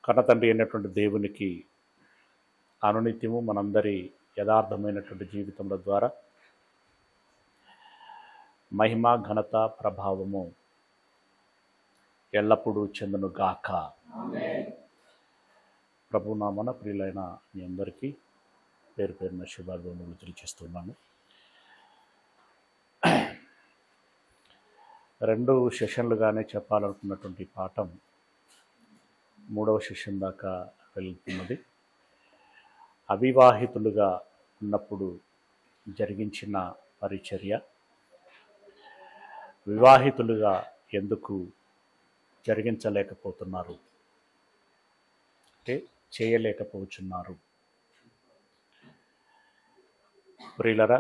కన్నతండ్రి అయినటువంటి దేవునికి అనునిత్యము మనందరి యథార్థమైనటువంటి జీవితముల ద్వారా మహిమ ఘనత ప్రభావము ఎల్లప్పుడూ చెందును గాక. ప్రభునామన ప్రియులైన మీ అందరికీ పేరు పేరున శుభాభివందనలు తెలియజేస్తున్నాను. 2 సెషన్లుగానే చెప్పాలనుకున్నటువంటి పాఠం 3వ సెషన్ దాకా వెళ్తున్నది. అవివాహితులుగా ఉన్నప్పుడు జరిగించిన పరిచర్య, వివాహితులుగా ఎందుకు జరిగించలేకపోతున్నారు, అంటే చేయలేకపోతున్నారు. ప్రియులరా,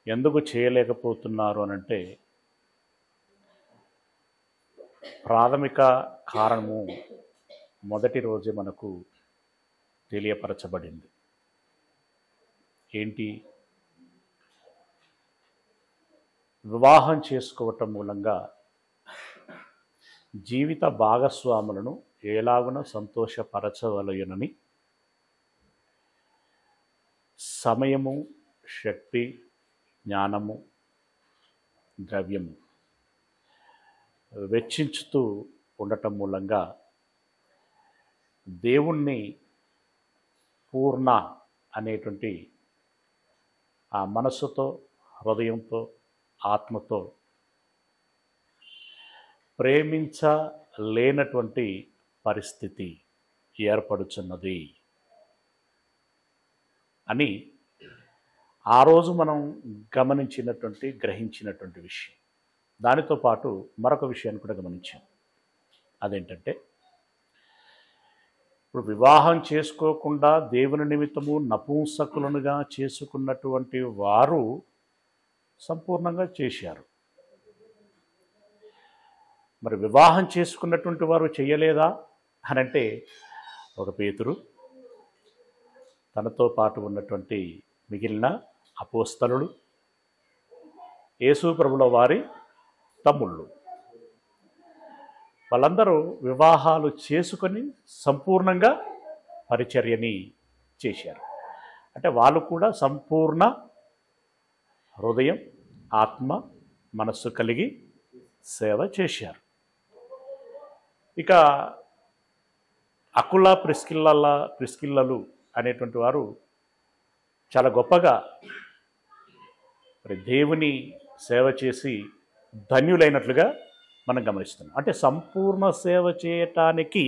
ఎందుకు చేయలేకపోతున్నారు అనంటే ప్రాథమిక కారణము మొదటి రోజే మనకు తెలియపరచబడింది. ఏంటి? వివాహం చేసుకోవటం మూలంగా జీవిత భాగస్వాములను ఎలాగున సంతోషపరచవలయునని సమయము, శక్తి, జ్ఞానము, ద్రవ్యము వెచ్చించుతూ ఉండటం మూలంగా దేవుణ్ణి పూర్ణ అనేటువంటి ఆ మనస్సుతో, హృదయంతో, ఆత్మతో ప్రేమించలేనటువంటి పరిస్థితి ఏర్పడుచున్నది అని ఆ రోజు మనం గ్రహించినటువంటి విషయం. దానితో పాటు మరొక విషయాన్ని కూడా గమనించాం. అదేంటంటే, ఇప్పుడు వివాహం చేసుకోకుండా దేవుని నిమిత్తము నపుంసకులనుగా చేసుకున్నటువంటి వారు సంపూర్ణంగా చేశారు. మరి వివాహం చేసుకున్నటువంటి వారు చేయలేదా అనంటే, ఒక పేతురు, తనతో పాటు ఉన్నటువంటి మిగిలిన అపోస్తలులు, యేసు ప్రభుల వారి తమ్ముళ్ళు, వాళ్ళందరూ వివాహాలు చేసుకొని సంపూర్ణంగా పరిచర్యని చేశారు. అంటే వాళ్ళు కూడా సంపూర్ణ హృదయం, ఆత్మ, మనస్సు కలిగి సేవ చేశారు. ఇక అకుల ప్రిస్కిల్లలు అనేటువంటి వారు చాలా గొప్పగా మరి దేవుని సేవ చేసి ధన్యులైనట్లుగా మనం గమనిస్తున్నాం. అంటే సంపూర్ణ సేవ చేయటానికి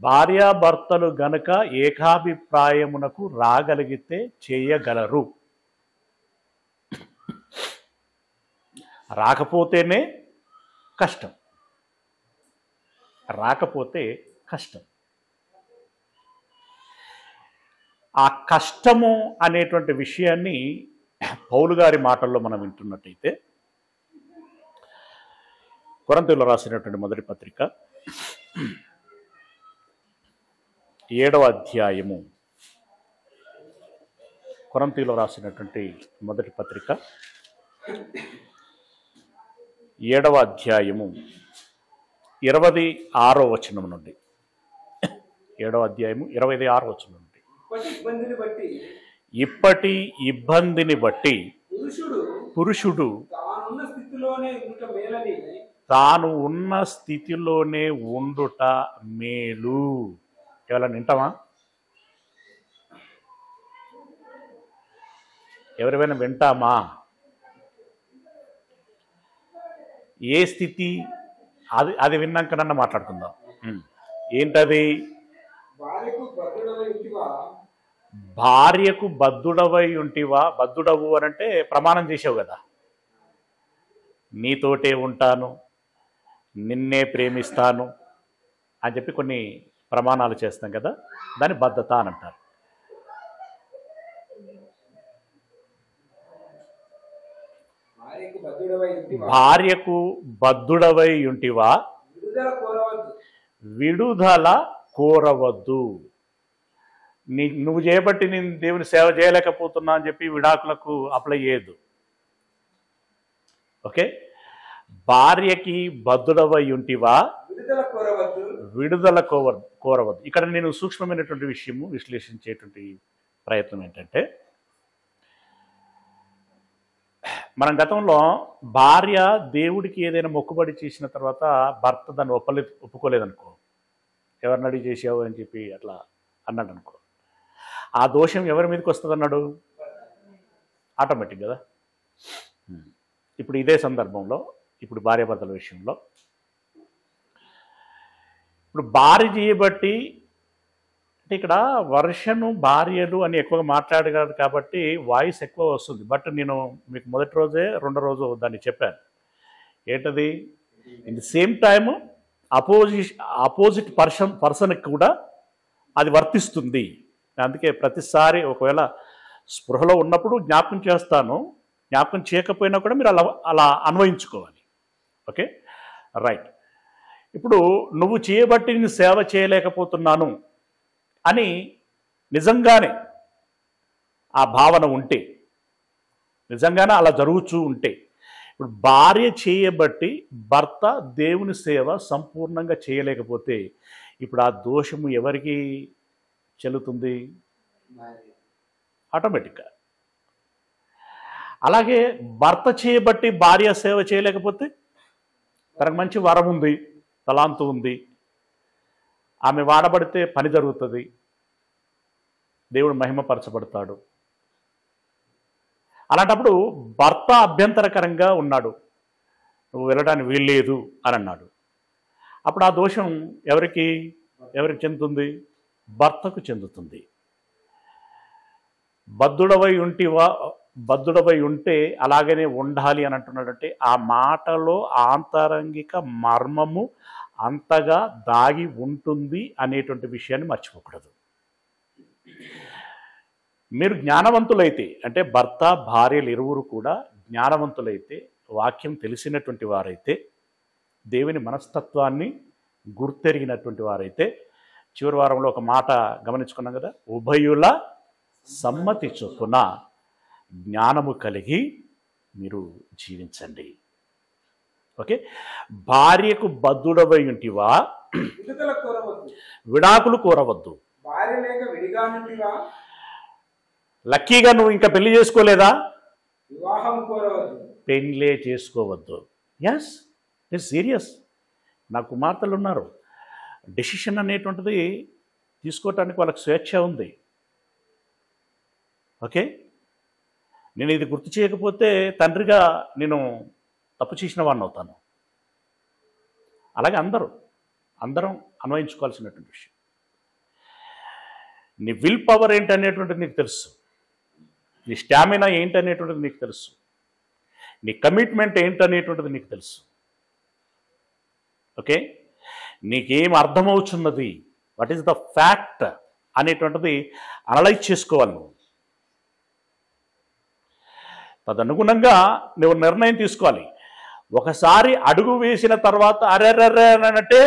భార్యాభర్తలు గనక ఏకాభిప్రాయమునకు రాగలిగితే చేయగలరు. రాకపోతేనే కష్టం. ఆ కష్టము అనేటువంటి విషయాన్ని పౌలు గారి మాటల్లో మనం వింటున్నట్టయితే, కొరింథీయులకు రాసినటువంటి మొదటి పత్రిక 7వ అధ్యాయము, కొరింథీయులకు రాసినటువంటి మొదటి పత్రిక 7వ అధ్యాయము 26వ వచనం నుండి, 7వ అధ్యాయము 26వ వచనం నుండి, ఇప్పటి ఇబ్బందిని బట్టి పురుషుడు తాను ఉన్న స్థితిలోనే ఉండుట మేలు. ఎవరైనా వింటామా? ఎవరైనా వింటామా? ఏ స్థితి? అది విన్నాకనన్నా మాట్లాడుకుందాం. ఏంటది? భార్యకు బద్ధుడవై ఉంటివా? బద్ధుడవు అనంటే ప్రమాణం చేసావు కదా, నీతోటే ఉంటాను, నిన్నే ప్రేమిస్తాను అని చెప్పి కొన్ని ప్రమాణాలు చేస్తాం కదా, దాన్ని బద్ధత అని అంటారు. భార్యకు బద్ధుడవై ఉంటివా? విడుదల కోరవద్దు. నువ్వు చేయబట్టి నేను దేవుని సేవ చేయలేకపోతున్నా అని చెప్పి విడాకులకు అప్లై చేయొద్దు. ఓకే, భార్యకి బద్ధుడవై ఉంటివా, విడుదల కోరవద్దు. విడుదల కోరవద్దు. ఇక్కడ నేను సూక్ష్మమైనటువంటి విషయము విశ్లేషించేటువంటి ప్రయత్నం ఏంటంటే, మనం గతంలో భార్య దేవుడికి ఏదైనా మొక్కుబడి చేసిన తర్వాత భర్త దాన్ని ఒప్పుకోలేదనుకో, ఎవరిని అడిగి చేసావు అని చెప్పి అట్లా అన్నాడు అనుకో, ఆ దోషం ఎవరి మీదకి వస్తుంది అన్నాడు? ఆటోమేటిక్ కదా. ఇప్పుడు ఇదే సందర్భంలో ఇప్పుడు భార్యాభర్తల విషయంలో ఇప్పుడు భార్య చేయబట్టి, అంటే ఇక్కడ వర్షను భార్యలు అని ఎక్కువగా మాట్లాడగలరు కాబట్టి వాయిస్ ఎక్కువ వస్తుంది. బట్ నేను మీకు మొదటి రోజే రెండో రోజు దాన్ని చెప్పాను. ఏంటది? In the same time opposite పర్సన్కి కూడా అది వర్తిస్తుంది. అందుకే ప్రతిసారి ఒకవేళ స్పృహలో ఉన్నప్పుడు జ్ఞాపకం చేస్తాను, జ్ఞాపకం చేయకపోయినా కూడా మీరు అలా అన్వయించుకోవాలి. Okay, right. ఇప్పుడు నువ్వు చేయబట్టి నేను సేవ చేయలేకపోతున్నాను అని నిజంగానే ఆ భావన ఉంటే, నిజంగానే అలా జరుగుతూ ఉంటే, ఇప్పుడు భార్య చేయబట్టి భర్త దేవుని సేవ సంపూర్ణంగా చేయలేకపోతే ఇప్పుడు ఆ దోషము ఎవరికి చెల్లుతుంది? ఆటోమేటిక్గా. అలాగే భర్త చేయబట్టి భార్య సేవ చేయలేకపోతే, తనకు మంచి వరం ఉంది, తలాంతు ఉంది, ఆమె వాడబడితే పని జరుగుతుంది, దేవుడు మహిమపరచబడతాడు. అలాంటప్పుడు భర్త అభ్యంతరకరంగా ఉన్నాడు, నువ్వు వెళ్ళడానికి వీల్లేదు అని అన్నాడు. అప్పుడు ఆ దోషం ఎవరికి చెందుతుంది? భర్తకు చెందుతుంది. బద్ధుడవై ఉంటే అలాగనే ఉండాలి అని అంటున్నాడంటే ఆ మాటలో ఆంతరంగిక మర్మము అంతగా దాగి ఉంటుంది అనేటువంటి విషయాన్ని మర్చిపోకూడదు. మీరు జ్ఞానవంతులైతే, అంటే భర్త భార్యలు ఇరువురు కూడా జ్ఞానవంతులైతే, వాక్యం తెలిసినటువంటి వారైతే, దేవుని మనస్తత్వాన్ని గుర్తెరిగినటువంటి వారైతే, చివరి వారంలో ఒక మాట గమనించుకున్నాం కదా, ఉభయుల సమ్మతి చొప్పున జ్ఞానము కలిగి మీరు జీవించండి. ఓకే, భార్యకు బద్ధుడవై ఉంటివా, విడాకులు కోరవద్దు. లక్కీగా నువ్వు ఇంకా పెళ్లి చేసుకోలేదా, పెళ్ళే చేసుకోవద్దు. Yes, it's serious. నా కుమార్తెలు ఉన్నారు, డెసిషన్ అనేటువంటిది తీసుకోవటానికి వాళ్ళకి స్వేచ్ఛ ఉంది. ఓకే, నేను ఇది గుర్తు చేయకపోతే తండ్రిగా నేను తప్పు చేసిన వాడిని అవుతాను. అలాగే అందరం అన్వయించుకోవాల్సినటువంటి విషయం. నీ విల్ పవర్ ఏంటనేటువంటిది నీకు తెలుసు, నీ స్టామినా ఏంటనేటువంటిది నీకు తెలుసు, నీ కమిట్మెంట్ ఏంటనేటువంటిది నీకు తెలుసు. ఓకే, నీకేం అర్థమవుతున్నది, వాట్ ఈస్ ద ఫ్యాక్ట్ అనేటువంటిది అనలైజ్ చేసుకోవాలి నువ్వు. తదనుగుణంగా నువ్వు నిర్ణయం తీసుకోవాలి. ఒకసారి అడుగు వేసిన తర్వాత అరెర్రర్రే అనంటే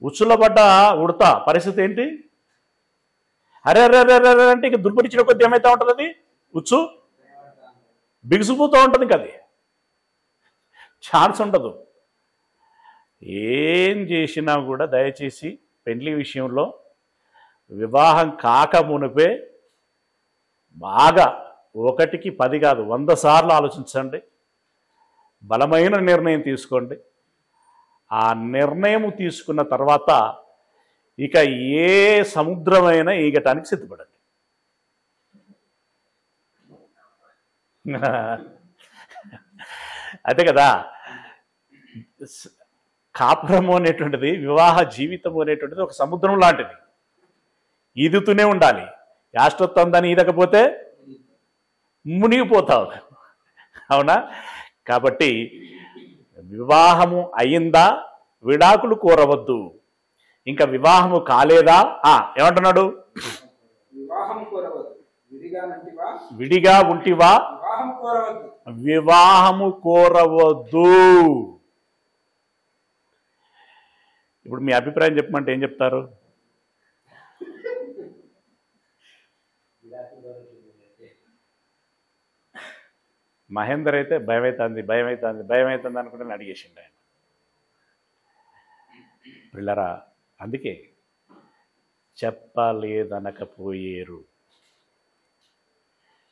ఉచ్చులబడ్డ ఉడతా పరిస్థితి ఏంటి? అరెర్రర్రే అంటే ఇక దుర్పరిచిన కొద్ది ఏమైతే ఉంటుంది, అది ఉచ్చు బిగుసిపోతూ ఉంటుంది. ఇంక అది ఛాన్స్ ఉండదు. ఏం చేసినా కూడా దయచేసి పెళ్లి విషయంలో వివాహం కాక మునిపే బాగా 1కి 10 కాదు 100 సార్లు ఆలోచించండి, బలమైన నిర్ణయం తీసుకోండి. ఆ నిర్ణయం తీసుకున్న తర్వాత ఇక ఏ సముద్రమైనా ఈగటానికి సిద్ధపడండి. అదే కదా, కాపురము అనేటువంటిది, వివాహ జీవితము అనేటువంటిది ఒక సముద్రం లాంటిది. ఈదుతూనే ఉండాలి. యాష్టొత్తందని ఈదకపోతే మునిగిపోతావు. అవునా? కాబట్టి వివాహము అయిందా, విడాకులు కోరవద్దు. ఇంకా వివాహము కాలేదా, ఏమంటున్నాడు? విడిగా ఉంటివా, వివాహము కోరవద్దు. ఇప్పుడు మీ అభిప్రాయం చెప్పమంటే ఏం చెప్తారు? మహేందర్ అయితే భయం అవుతుంది అనుకుంటే అడిగేసిండు ఆయన. పిల్లరా, అందుకే చెప్పలేదనకపోయేరు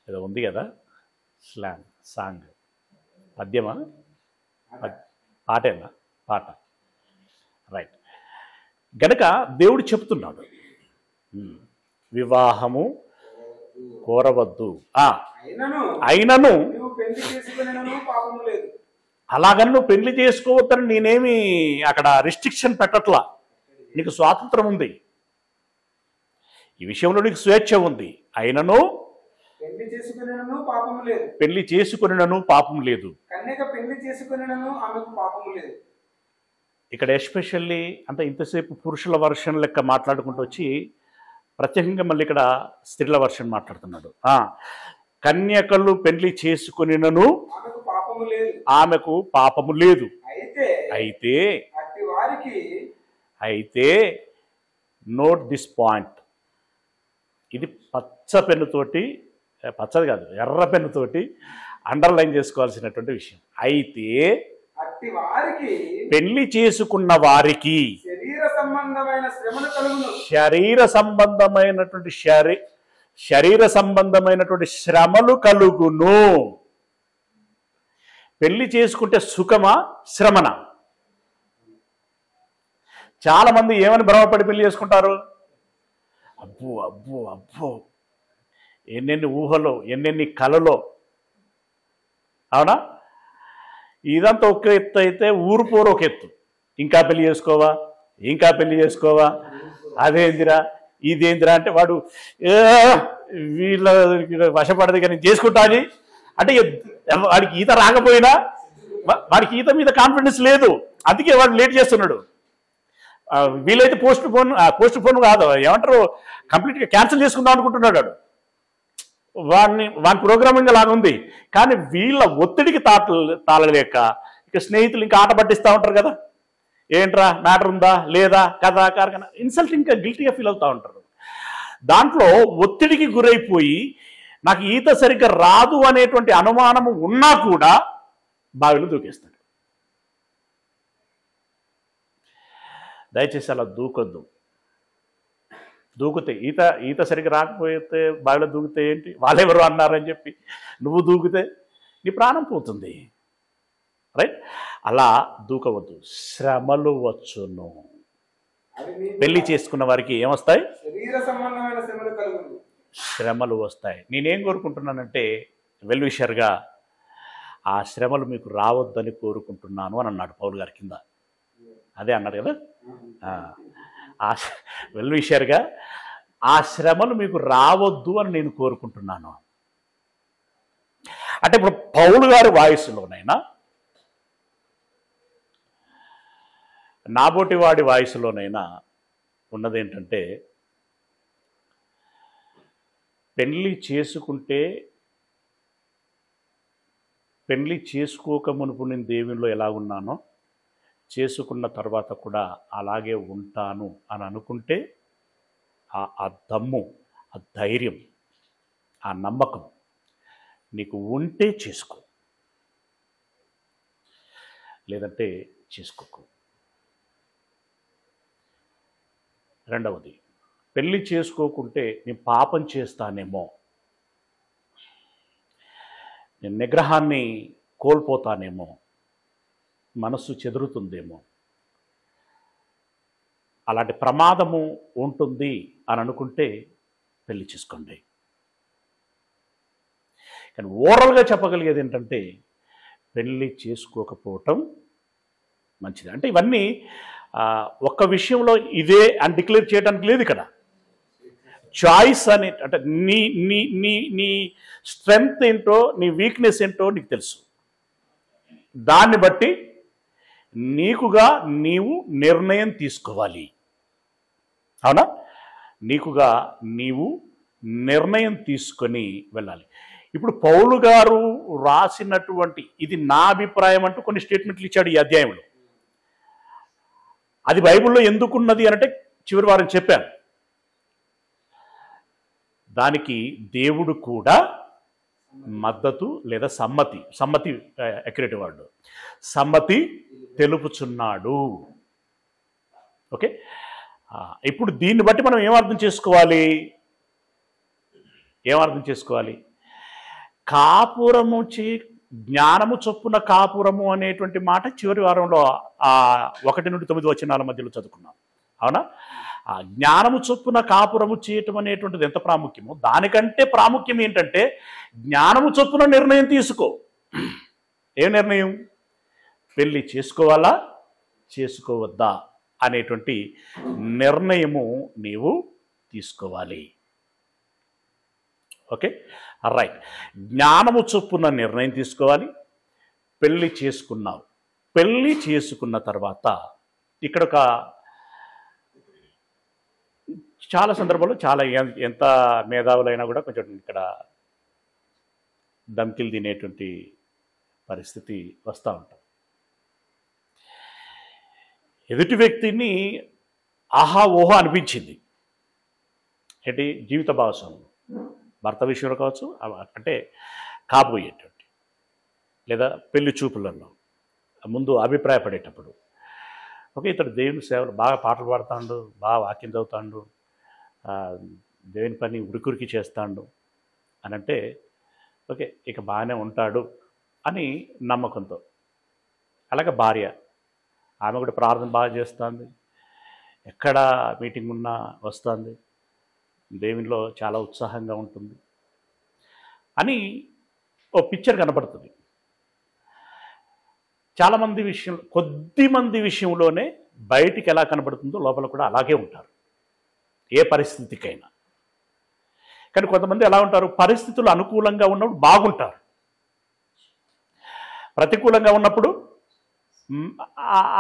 ఏదో ఉంది కదా సాంగ్, పద్యమా పాటేనా? పాట, రైట్. గనక దేవుడు చెప్తున్నాడు, వివాహము కోరవద్దు, అయినను అలాగని నువ్వు పెళ్లి చేసుకోవద్దని నేనేమి అక్కడ రిస్ట్రిక్షన్ పెట్టట్లా. నీకు స్వాతంత్రం ఉంది, ఈ విషయంలో నీకు స్వేచ్ఛ ఉంది. అయినను పెళ్లి చేసుకునినను పాపం లేదు. ఇక్కడ ఎస్పెషల్లీ అంటే ఇంతసేపు పురుషుల వర్షన్ లెక్క మాట్లాడుకుంటూ వచ్చి ప్రత్యేకంగా మళ్ళీ ఇక్కడ స్త్రీల వర్షన్ మాట్లాడుతున్నాడు. కన్యకలు పెళ్లి చేసుకునినను ఆమెకు పాపము లేదు. అయితే నోట్ దిస్ పాయింట్, ఇది పచ్చ పెన్నుతోటి, పచ్చది కాదు ఎర్ర పెన్నుతోటి అండర్లైన్ చేసుకోవాల్సినటువంటి విషయం. అయితే పెళ్లి చేసుకున్న వారికి శరీర సంబంధమైనటువంటి శ్రమలు కలుగును. పెళ్లి చేసుకుంటే సుఖమా శ్రమనా? చాలా మంది ఏమని భ్రమపడి పెళ్లి చేసుకుంటారు, అబ్బో అబ్బో అబ్బో ఎన్నెన్ని ఊహలో ఎన్నెన్ని కలలో. అవునా? ఇదంతా ఒక ఎత్తు అయితే ఊరు పోరు ఒక ఎత్తు, ఇంకా పెళ్లి చేసుకోవా, అదేందిరా ఇదేందిరా అంటే వాడు వీళ్ళ వశపడదు కానీ చేసుకుంటా అని అంటే వాడికి ఈత రాకపోయినా వాడికి ఈత మీద కాన్ఫిడెన్స్ లేదు, అందుకే వాడు లేట్ చేస్తున్నాడు. వీలైతే పోస్ట్ పోన్ కాదు ఏమంటారు, కంప్లీట్గా క్యాన్సిల్ చేసుకుందాం అనుకుంటున్నాడు వాడు. వాని ప్రోగ్రామింగ్ లాగా ఉంది. కానీ వీళ్ళ ఒత్తిడికి తాళలేక ఇక స్నేహితులు ఇంకా ఆట పట్టిస్తూ ఉంటారు కదా, ఏంట్రా మ్యాటర్ ఉందా లేదా కదా కారకన ఇన్సల్టింగ్గా గిల్టీగా ఫీల్ అవుతూ ఉంటారు. దాంట్లో ఒత్తిడికి గురైపోయి నాకు ఈత సరిగ్గా రాదు అనేటువంటి అనుమానము ఉన్నా కూడా బావిలో దూకేస్తాడు. దయచేసి అలా దూకొద్దు. దూకితే ఈత సరిగ్గా రాకపోతే బావిలో దూకితే ఏంటి, వాళ్ళెవరు అన్నారని చెప్పి నువ్వు దూకితే నీ ప్రాణం పోతుంది. రైట్? అలా దూకవద్దు. శ్రమలు వచ్చును. పెళ్లి చేసుకున్న వారికి ఏమొస్తాయి? శ్రమలు వస్తాయి. నేనేం కోరుకుంటున్నానంటే వెల్ విషర్గా ఆ శ్రమలు మీకు రావద్దని కోరుకుంటున్నాను అని అన్నాడు పౌలు గారి కింద. అదే అన్నాడు కదా, ఆ వెల్ విషర్గా ఆ శ్రమలు మీకు రావద్దు అని నేను కోరుకుంటున్నాను. అంటే ఇప్పుడు పౌలు గారి వాయిస్లోనైనా నాబోటి వాడి వాయిస్లోనైనా ఉన్నదేంటంటే, పెళ్లి చేసుకోక మునుపు నేను దేవునిలో ఎలా ఉన్నానో చేసుకున్న తర్వాత కూడా అలాగే ఉంటాను అని అనుకుంటే ఆ దమ్ము, ఆ ధైర్యం, ఆ నమ్మకం నీకు ఉంటే చేసుకో, లేదంటే చేసుకోకు. రెండవది, పెళ్లి చేసుకోకుంటే నేను పాపం చేస్తానేమో, నేను నిగ్రహాన్ని కోల్పోతానేమో, మనస్సు చెదురుతుందేమో, అలాంటి ప్రమాదము ఉంటుంది అని అనుకుంటే పెళ్లి చేసుకోండి. కానీ ఓవరాల్గా చెప్పగలిగేది ఏంటంటే పెళ్లి చేసుకోకపోవటం మంచిది. అంటే ఇవన్నీ ఒక్క విషయంలో ఇదే అని డిక్లేర్ చేయడానికి లేదు ఇక్కడ. చాయిస్ అని అంటే నీ నీ నీ నీ స్ట్రెంగ్త్ ఏంటో, నీ వీక్నెస్ ఏంటో నీకు తెలుసు. దాన్ని బట్టి నీకుగా నీవు నిర్ణయం తీసుకోవాలి. అవునా? నీకుగా నీవు నిర్ణయం తీసుకొని వెళ్ళాలి. ఇప్పుడు పౌలు గారు రాసినటువంటి ఇది నా అభిప్రాయం అంటూ కొన్ని స్టేట్మెంట్లు ఇచ్చాడు ఈ అధ్యాయంలో. అది బైబిల్లో ఎందుకున్నది అంటే చివరి వారం చెప్పాను. దానికి దేవుడు కూడా మద్దతు లేదా సమ్మతి, సమ్మతి అక్యురేట్ వర్డ్, సమ్మతి తెలుపుచున్నాడు. ఓకే, ఇప్పుడు దీన్ని బట్టి మనం ఏమర్థం చేసుకోవాలి? కాపురము జ్ఞానము చొప్పున కాపురము అనేటువంటి మాట చివరి వారంలో 1 నుండి 9 వచనాల మధ్యలో చదువుకున్నాం. అవునా? ఆ జ్ఞానము చొప్పున కాపురము చేయటం అనేటువంటిది ఎంత ప్రాముఖ్యమో దానికంటే ప్రాముఖ్యం ఏంటంటే జ్ఞానము చొప్పున నిర్ణయం తీసుకో. ఏ నిర్ణయం? పెళ్ళి చేసుకోవాలా చేసుకోవద్దా అనేటువంటి నిర్ణయము నీవు తీసుకోవాలి. Okay, right. జ్ఞానము చొప్పున నిర్ణయం తీసుకోవాలి. పెళ్ళి చేసుకున్నావు. పెళ్ళి చేసుకున్న తర్వాత ఇక్కడ ఒక చాలా సందర్భాల్లో చాలా ఎంత మేధావులైనా కూడా కొంచెం ఇక్కడ ధమ్కిలు తినేటువంటి పరిస్థితి వస్తూ ఉంటుంది. ఎదుటి వ్యక్తిని ఆహా ఓహో అనిపించింది. ఏంటి? జీవిత భాగస్వామి, భర్త విషయంలో కావచ్చు, అంటే కాబోయేటువంటి లేదా పెళ్లి చూపులలో ముందు అభిప్రాయపడేటప్పుడు, ఓకే ఇతడు దేవుని సేవలు బాగా పాటలు పాడుతాడు, బాగా వాక్యం చదువుతాడు, దేవుని పని ఉరికురికి చేస్తాడు అని అంటే ఓకే ఇక బాగానే ఉంటాడు అని నమ్మకంతో. అలాగే భార్య, ఆమె కూడా ప్రార్థన బాగా చేస్తుంది, ఎక్కడ మీటింగ్ ఉన్నా వస్తుంది, దేవునిలో చాలా ఉత్సాహంగా ఉంటుంది అని ఓ పిక్చర్ కనపడుతుంది. చాలామంది విషయంలో, కొద్ది మంది విషయంలోనే బయటికి ఎలా కనబడుతుందో లోపల కూడా అలాగే ఉంటారు ఏ పరిస్థితికైనా. కానీ కొంతమంది ఎలా ఉంటారు? పరిస్థితులు అనుకూలంగా ఉన్నప్పుడు బాగుంటారు, ప్రతికూలంగా ఉన్నప్పుడు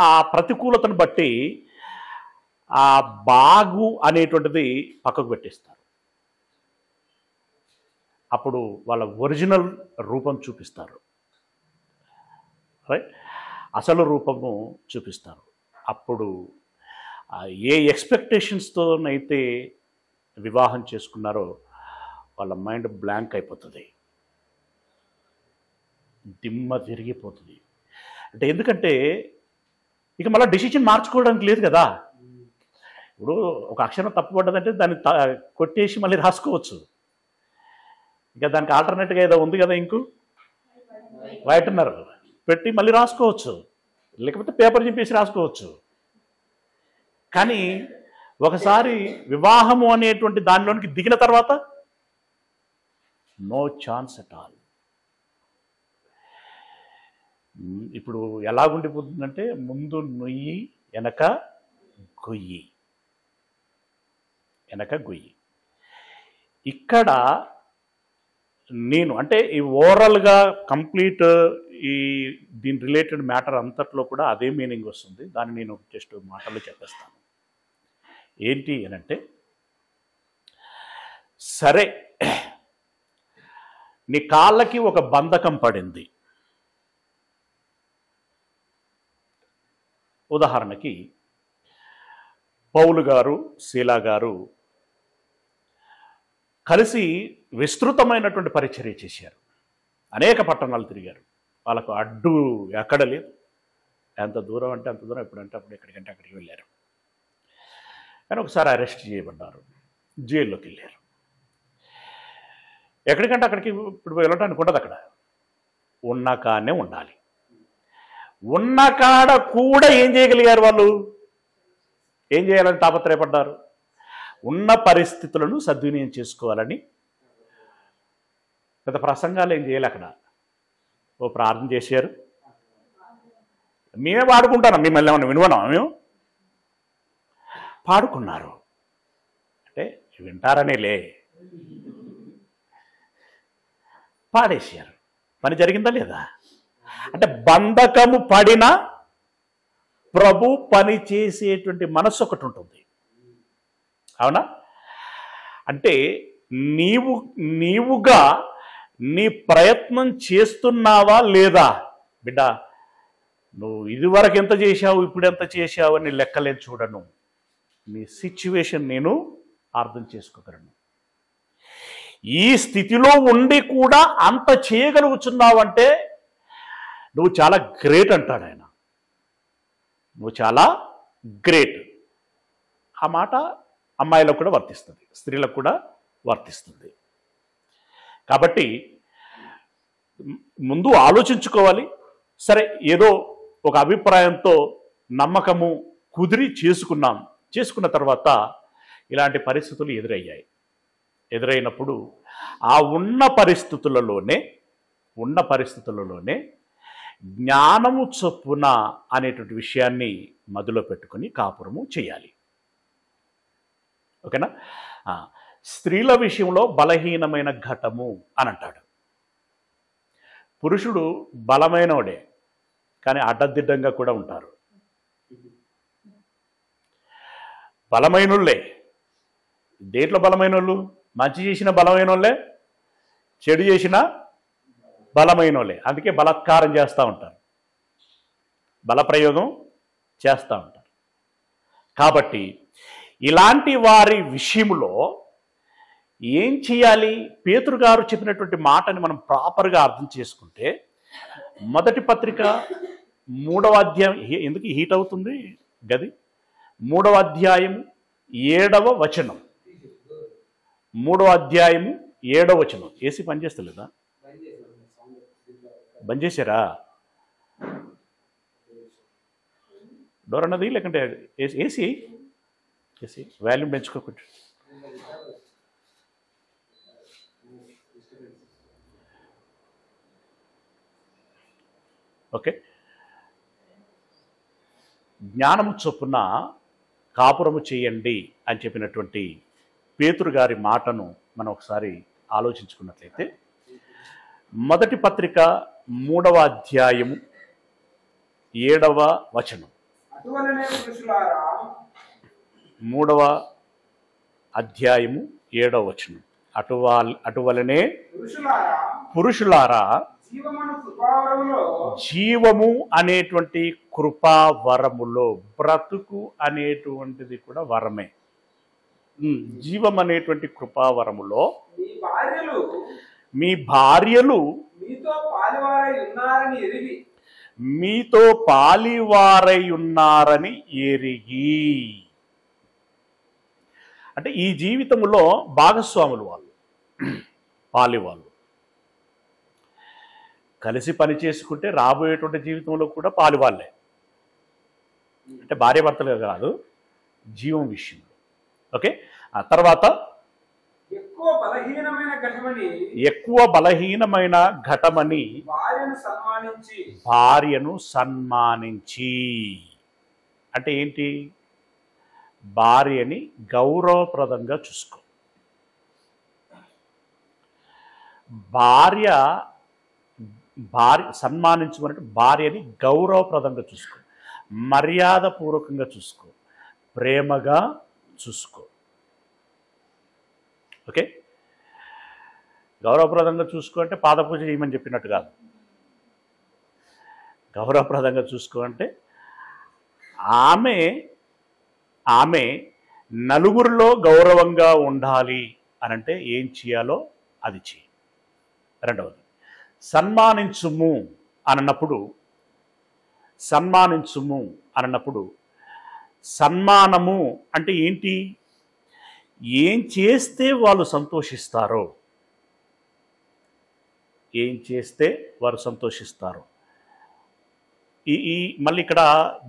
ఆ ప్రతికూలతను బట్టి ఆ బాగు అనేటువంటిది పక్కకు పెట్టేస్తారు. అప్పుడు వాళ్ళ ఒరిజినల్ రూపం చూపిస్తారు, రైట్? అసలు రూపము చూపిస్తారు. అప్పుడు ఏ ఎక్స్పెక్టేషన్స్తోనైతే వివాహం చేసుకున్నారో వాళ్ళ మైండ్ బ్లాంక్ అయిపోతుంది, దిమ్మ తిరిగిపోతుంది. అంటే ఎందుకంటే ఇక మళ్ళీ డెసిషన్ మార్చుకోవడానికి లేదు కదా. ఇప్పుడు ఒక అక్షరం తప్పుపడ్డదంటే దాన్ని కొట్టేసి మళ్ళీ రాసుకోవచ్చు. ఇక దానికి ఆల్టర్నేట్గా ఏదో ఉంది కదా, ఇంకు వైట్నర్ పెట్టి మళ్ళీ రాసుకోవచ్చు, లేకపోతే పేపర్ చింపేసి రాసుకోవచ్చు. కానీ ఒకసారి వివాహము అనేటువంటి దానిలోనికి దిగిన తర్వాత నో ఛాన్స్ అట్ ఆల్. ఇప్పుడు ఎలాగుండిపోతుందంటే ముందు నొయ్యి వెనక గొయ్యి, ఇక్కడ నేను అంటే ఈ ఓవరాల్గా కంప్లీట్ దీని రిలేటెడ్ మ్యాటర్ అంతట్లో కూడా అదే మీనింగ్ వస్తుంది. దాన్ని నేను జస్ట్ మాటల్లో చెప్పేస్తాను. ఏంటి అని అంటే, సరే నీ కాళ్ళకి ఒక బంధకం పడింది. ఉదాహరణకి పౌలు గారు, శీలా గారు కలిసి విస్తృతమైనటువంటి పరిచర్య చేశారు, అనేక పట్టణాలు తిరిగారు. వాళ్ళకు అడ్డు ఎక్కడ లేదు, ఎంత దూరం అంటే అంత దూరం, ఎప్పుడంటే అప్పుడు ఎక్కడికంటే అక్కడికి వెళ్ళారు. కానీ ఒకసారి అరెస్ట్ చేయబడ్డారు, జైల్లోకి వెళ్ళారు. ఎక్కడికంటే అక్కడికి ఇప్పుడు వెళ్ళడానికి ఉండదు, అక్కడ ఉన్న కాడనే ఉండాలి. ఉన్న కాడ కూడా ఏం చేయగలిగారు వాళ్ళు? ఏం చేయాలని తాపత్రయపడ్డారు? ఉన్న పరిస్థితులను సద్వినియోగం చేసుకోవాలని. పెద్ద ప్రసంగాలు ఏం చేయాలి, అక్కడ ఓ ప్రార్థన చేశారు. మేమే పాడుకుంటాను, మిమ్మల్ని ఏమన్నా వినవనం? మేము పాడుకున్నారు అంటే వింటారనేలే పాడేశారు. పని జరిగిందా లేదా? అంటే బంధకము పడిన ప్రభు పని చేసేటువంటి మనస్సు ఒకటి ఉంటుంది, అవునా? అంటే నీవుగా నీ ప్రయత్నం చేస్తున్నావా లేదా? బిడ్డ, నువ్వు ఇదివరకు ఎంత చేశావు, ఇప్పుడు ఎంత చేశావు అని లెక్కలేని చూడను. నీ సిచ్యువేషన్ నేను అర్థం చేసుకోగలను. ఈ స్థితిలో ఉండి కూడా అంత చేయగలుగుతున్నావంటే నువ్వు చాలా గ్రేట్ అంటాడు ఆయన. నువ్వు చాలా గ్రేట్. ఆ మాట అమ్మాయిలకు కూడా వర్తిస్తుంది, స్త్రీలకు కూడా వర్తిస్తుంది. కాబట్టి ముందు ఆలోచించుకోవాలి. సరే, ఏదో ఒక అభిప్రాయంతో నమ్మకము కుదిరి చేసుకున్న తర్వాత ఇలాంటి పరిస్థితులు ఎదురైనప్పుడు ఆ ఉన్న పరిస్థితులలోనే జ్ఞానము చొప్పున అనేటువంటి విషయాన్ని మదిలో పెట్టుకొని కాపురము చేయాలి. ఓకేనా? స్త్రీల విషయంలో బలహీనమైన ఘటము అని అంటాడు. పురుషుడు బలమైనవాడే, కానీ అడ్డదిడ్డంగా కూడా ఉంటారు. బలమైనోళ్ళే. దేంట్లో బలమైనోళ్ళు? మంచి చేసిన బలమైనోళ్ళే, చెడు చేసిన బలమైనోళ్ళే. అందుకే బలాత్కారం చేస్తూ ఉంటారు, బలప్రయోగం చేస్తూ ఉంటారు. కాబట్టి ఇలాంటి వారి విషయంలో ఏం చేయాలి? పేతురు గారు చెప్పినటువంటి మాటని మనం ప్రాపర్గా అర్థం చేసుకుంటే, మొదటి పత్రిక 3వ అధ్యాయం, ఎందుకు హీట్ అవుతుంది గది, 3వ అధ్యాయం 7వ వచనం. 3వ అధ్యాయం 7వ వచనం. ఏసీ పనిచేస్తలేదా? బంద్ చేశారా? డోర్ అన్నది, లేకుంటే ఏసీ వాల్యూమ్ పెంచుకోకుండా. ఓకే. జ్ఞానము చొప్పున కాపురము చేయండి అని చెప్పినటువంటి పేతురు గారి మాటను మనం ఒకసారి ఆలోచించుకున్నట్లయితే, మొదటి పత్రిక 3వ అధ్యాయము 7వ వచనం. 3వ అధ్యాయము 7వ వచనం. అటువలనే పురుషులారా జీవము అనేటువంటి కృపావరములో, బ్రతుకు అనేటువంటిది కూడా వరమే. జీవం అనేటువంటి కృపావరములో మీ భార్యలు మీతో పాలివారై ఉన్నారని ఎరిగి. అంటే ఈ జీవితంలో భాగస్వాములు వాళ్ళు, పాలివాళ్ళు. కలిసి పని చేసుకుంటే రాబోయేటువంటి జీవితంలో కూడా పాలివాళ్ళే. అంటే భార్యాభర్తలుగా కాదు, జీవం విషయంలో. ఓకే. ఆ తర్వాత ఎక్కువ బలహీనమైన ఘటమని భార్యను సన్మానించి. అంటే ఏంటి? భార్యని గౌరవప్రదంగా చూసుకో. భార్య సన్మానించమంటే భార్యని గౌరవప్రదంగా చూసుకో, మర్యాదపూర్వకంగా చూసుకో, ప్రేమగా చూసుకో. ఓకే. గౌరవప్రదంగా చూసుకో అంటే పాదపూజ చేయమని చెప్పినట్టు కాదు. గౌరవప్రదంగా చూసుకో అంటే ఆమె నలుగురిలో గౌరవంగా ఉండాలి అనంటే ఏం చేయాలో అది చేయి. రెండవది, సన్మానించుము అన్నప్పుడు సన్మానము అంటే ఏంటి? ఏం చేస్తే వాళ్ళు సంతోషిస్తారో, ఈ మళ్ళీ ఇక్కడ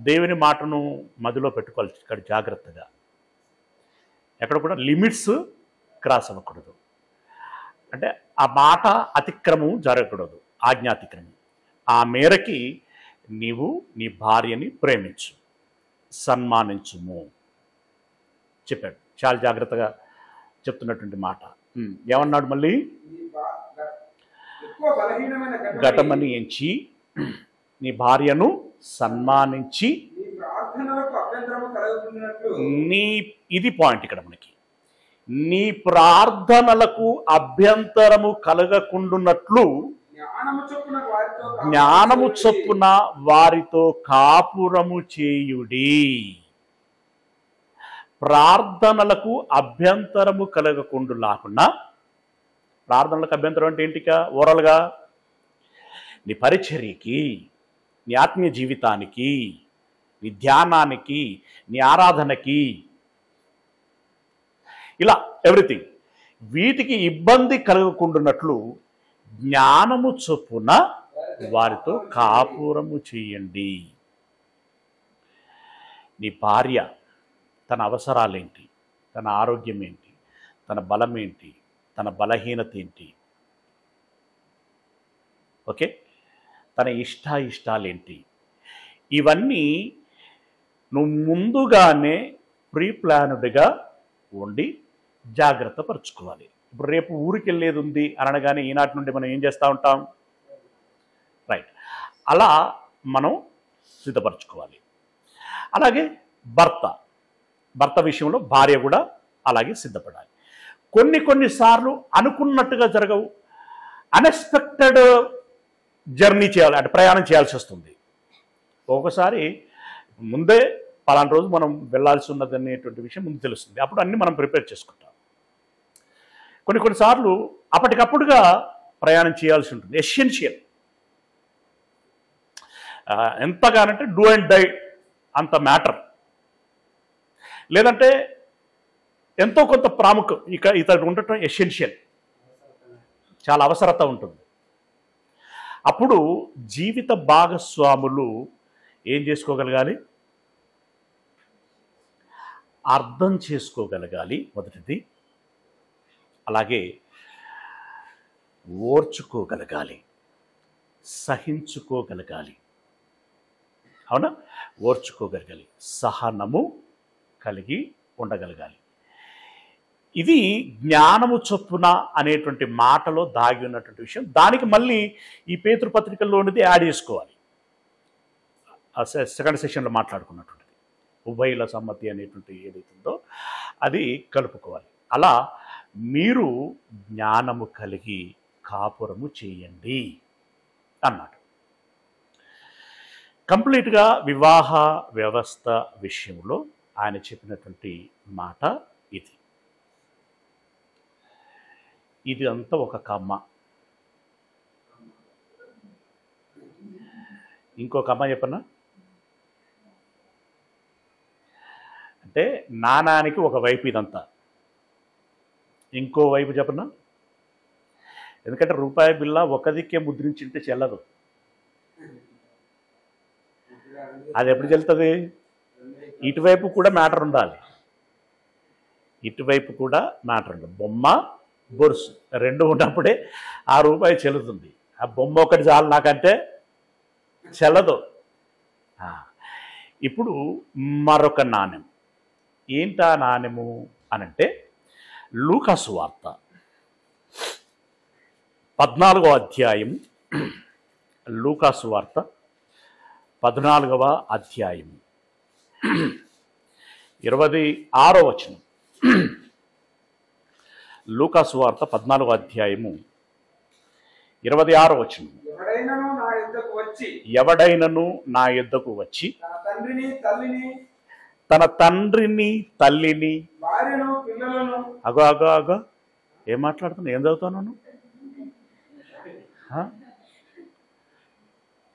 దేవుని మాటను మదిలో పెట్టుకోవాలి. ఇక్కడ జాగ్రత్తగా ఎక్కడ కూడా లిమిట్స్ క్రాస్ అవ్వకూడదు. అంటే ఆ మాట అతిక్రమం జరగకూడదు, ఆజ్ఞాతిక్రమం. ఆ మేరకి నీవు నీ భార్యని ప్రేమించు, సన్మానించుము చెప్పాడు. చాలా జాగ్రత్తగా చెప్తున్నటువంటి మాట. ఏమన్నాడు మళ్ళీ? ఘటమని ఎంచి నీ భార్యను సన్మానించి ఇది పాయింట్ ఇక్కడ మనకి. నీ ప్రార్థనలకు అభ్యంతరము కలగకుండునట్లు జ్ఞానము చొప్పున వారితో కాపురము చేయుడి. ప్రార్థనలకు అభ్యంతరము కలగకుండా ప్రార్థనలకు అభ్యంతరం అంటే ఏంటిక ఓరల్గా నీ పరిచర్యకి, నీ ఆత్మీయ జీవితానికి, నీ ధ్యానానికి, నీ ఆరాధనకి, ఇలా ఎవ్రీథింగ్ వీటికి ఇబ్బంది కలగకుండానట్లు జ్ఞానము చొప్పున వారితో కాపురము చేయండి. నీ భార్య తన అవసరాలేంటి, తన ఆరోగ్యం ఏంటి, తన బలం ఏంటి, తన బలహీనత ఏంటి, ఓకే, తన ఇష్టాయిష్టాలేంటి, ఇవన్నీ నువ్వు ముందుగానే ప్రీ ప్లాన్డ్గా ఉండి జాగ్రత్త పరుచుకోవాలి. ఇప్పుడు రేపు ఊరికి వెళ్ళేది ఉంది అనగానే ఈనాటి నుండి మనం ఏం చేస్తూ ఉంటాం, రైట్, అలా మనం సిద్ధపరచుకోవాలి. అలాగే భర్త విషయంలో భార్య కూడా అలాగే సిద్ధపడాలి. కొన్నిసార్లు అనుకున్నట్టుగా జరగవు, అన్ఎక్స్పెక్టెడ్ జర్నీ చేయాలి, అంటే ప్రయాణం చేయాల్సి వస్తుంది. ఒకసారి ముందే పలానా రోజు మనం వెళ్ళాల్సి ఉన్నది అనేటువంటి విషయం ముందు తెలుస్తుంది. అప్పుడు అన్నీ మనం ప్రిపేర్ చేసుకుంటాం. కొన్నిసార్లు అప్పటికప్పుడుగా ప్రయాణం చేయాల్సి ఉంటుంది. ఎసెన్షియల్ ఎంతగానంటే డూ అండ్ డై అంత మ్యాటర్, లేదంటే ఎంతో కొంత ప్రాముఖ్యం ఇతడు ఉండటం ఎసెన్షియల్, చాలా అవసరత ఉంటుంది. అప్పుడు జీవిత భాగస్వాములు ఏం చేసుకోగలగాలి, అర్థం చేసుకోగలగాలి మొదటిది. అలాగే ఓర్చుకోగలగాలి, సహించుకోగలగాలి. అవునా, ఓర్చుకోగలగాలి, సహనము కలిగి ఉండగలగాలి. ఇది జ్ఞానము చొప్పున అనేటువంటి మాటలో దాగి ఉన్నటువంటి విషయం. దానికి మళ్ళీ ఈ పేతృపత్రికల్లోనిది యాడ్ చేసుకోవాలి. సెకండ్ సెషన్లో మాట్లాడుకున్నటువంటిది ఉభయుల సమ్మతి అనేటువంటి ఏదైతుందో అది కలుపుకోవాలి. అలా మీరు జ్ఞానము కలిగి కాపురము చేయండి అన్నాడు. కంప్లీట్గా వివాహ వ్యవస్థ విషయంలో ఆయన చెప్పినటువంటి మాట ఇది అంతా ఒక కమ్మ. ఇంకో కమ్మ చెప్పనా, అంటే నాణానికి ఒక వైపు ఇదంతా, ఇంకో వైపు చెప్పనా, ఎందుకంటే రూపాయి బిల్ల ఒక దిక్కే ముద్రించింటే చెల్లదు. అది ఎప్పుడు చెల్లుతుంది, ఇటువైపు కూడా మ్యాటర్ ఉండాలి, ఇటువైపు కూడా మ్యాటర్ ఉండాలి. బొమ్మ బొరుసు రెండు ఉన్నప్పుడే ఆ రూపాయి చెల్లుతుంది. ఆ బొమ్మ ఒకటి చాలు నాకంటే చెల్లదు. ఇప్పుడు మరొక నాణ్యం, ఏంటా నాణ్యము అనంటే లూకా సువార్త 14వ అధ్యాయం, లూకా సువార్త 14వ అధ్యాయం 26వ వచనం. లూకా సువార్త 14వ అధ్యాయము 26వ వచనం. ఎవడైనను నా యొద్దకు వచ్చి తన తండ్రిని తల్లిని అగో ఏం మాట్లాడుతున్నా, ఏం చదువుతున్నాను,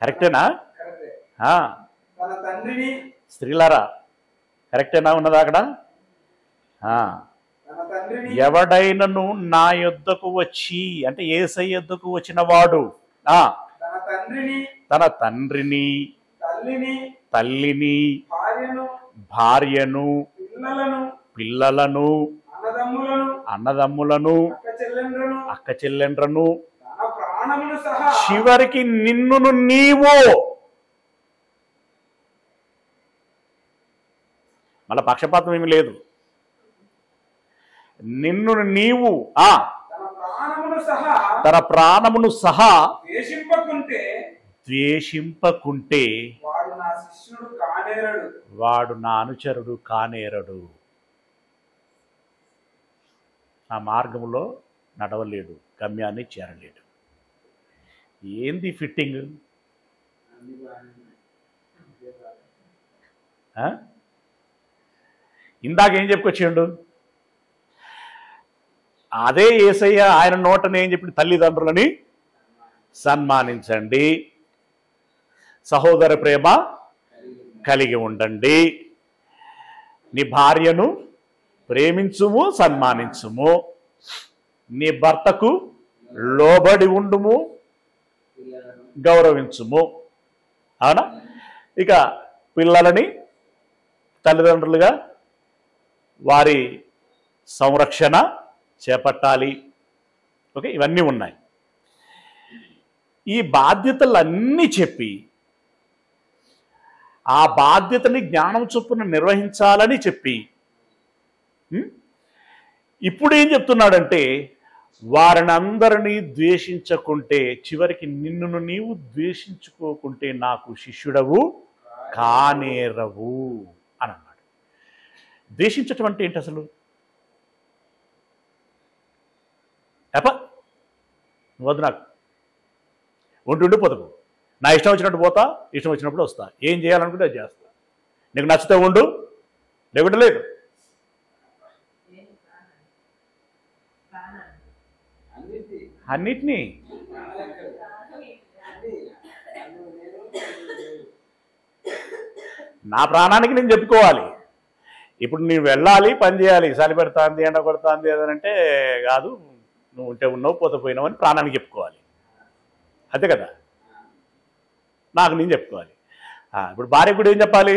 కరెక్టేనా? స్త్రీలారా కరెక్టేనా ఉన్నదా అక్కడ? ఎవడైనను నా యొద్దకు వచ్చి, అంటే యేసయ్య యొద్దకు వచ్చిన వాడు తన తండ్రిని తల్లిని భార్యను పిల్లలను అన్నదమ్ములను అక్క చెల్లెండ్రను చివరికి నిన్నును నీవు, మళ్ళా పక్షపాతం ఏమి లేదు, నిన్ను నీవు తన ప్రాణమును సహా ద్వేషింపకుంటే వాడు నా అనుచరుడు కానేరడు. ఆ మార్గంలో నడవలేడు, గమ్యాన్ని చేరలేడు. ఏంది ఫిట్టింగ్? ఇందాక ఏం చెప్పుకొచ్చిండు, అదే యేసయ్య ఆయన నోటనే ఏం చెప్పి తల్లిదండ్రులని సన్మానించండి, సహోదర ప్రేమ కలిగి ఉండండి, నీ భార్యను ప్రేమించుము, సన్మానించుము, నీ భర్తకు లోబడి ఉండుము, గౌరవించుము. అవునా? ఇక పిల్లలని తల్లిదండ్రులుగా వారి సంరక్షణ చేపట్టాలి. ఓకే, ఇవన్నీ ఉన్నాయి. ఈ బాధ్యతలన్నీ చెప్పి ఆ బాధ్యతని జ్ఞానం చొప్పున నిర్వహించాలని చెప్పి ఇప్పుడు ఏం చెప్తున్నాడంటే, వారిని అందరినీ ద్వేషించకుంటే, చివరికి నిన్ను నీవు ద్వేషించుకోకుంటే నాకు శిష్యుడవు కానేరవు అని అన్నాడు. ద్వేషించటం అంటే ఏంటి అసలు? వద్దు, నాకు ఒంటుండి పొదుపు, నా ఇష్టం వచ్చినట్టు పోతా, ఇష్టం వచ్చినప్పుడు వస్తా, ఏం చేయాలనుకుంటే అది చేస్తా, నీకు నచ్చితే ఉండు, లేకుంటే లేదు. అన్నిటినీ నా ప్రాణానికి నేను చెప్పుకోవాలి. ఇప్పుడు నేను వెళ్ళాలి, పని చేయాలి, చలి పెడుతుంది, ఎండ కొడుతుంది అదంటే కాదు, నువ్వు ఉంటే ఉన్నావు, పోతే పోయినావు అని ప్రాణానికి చెప్పుకోవాలి. అంతే కదా, నాకు నేను చెప్పుకోవాలి. ఇప్పుడు భార్య కూడా ఏం చెప్పాలి?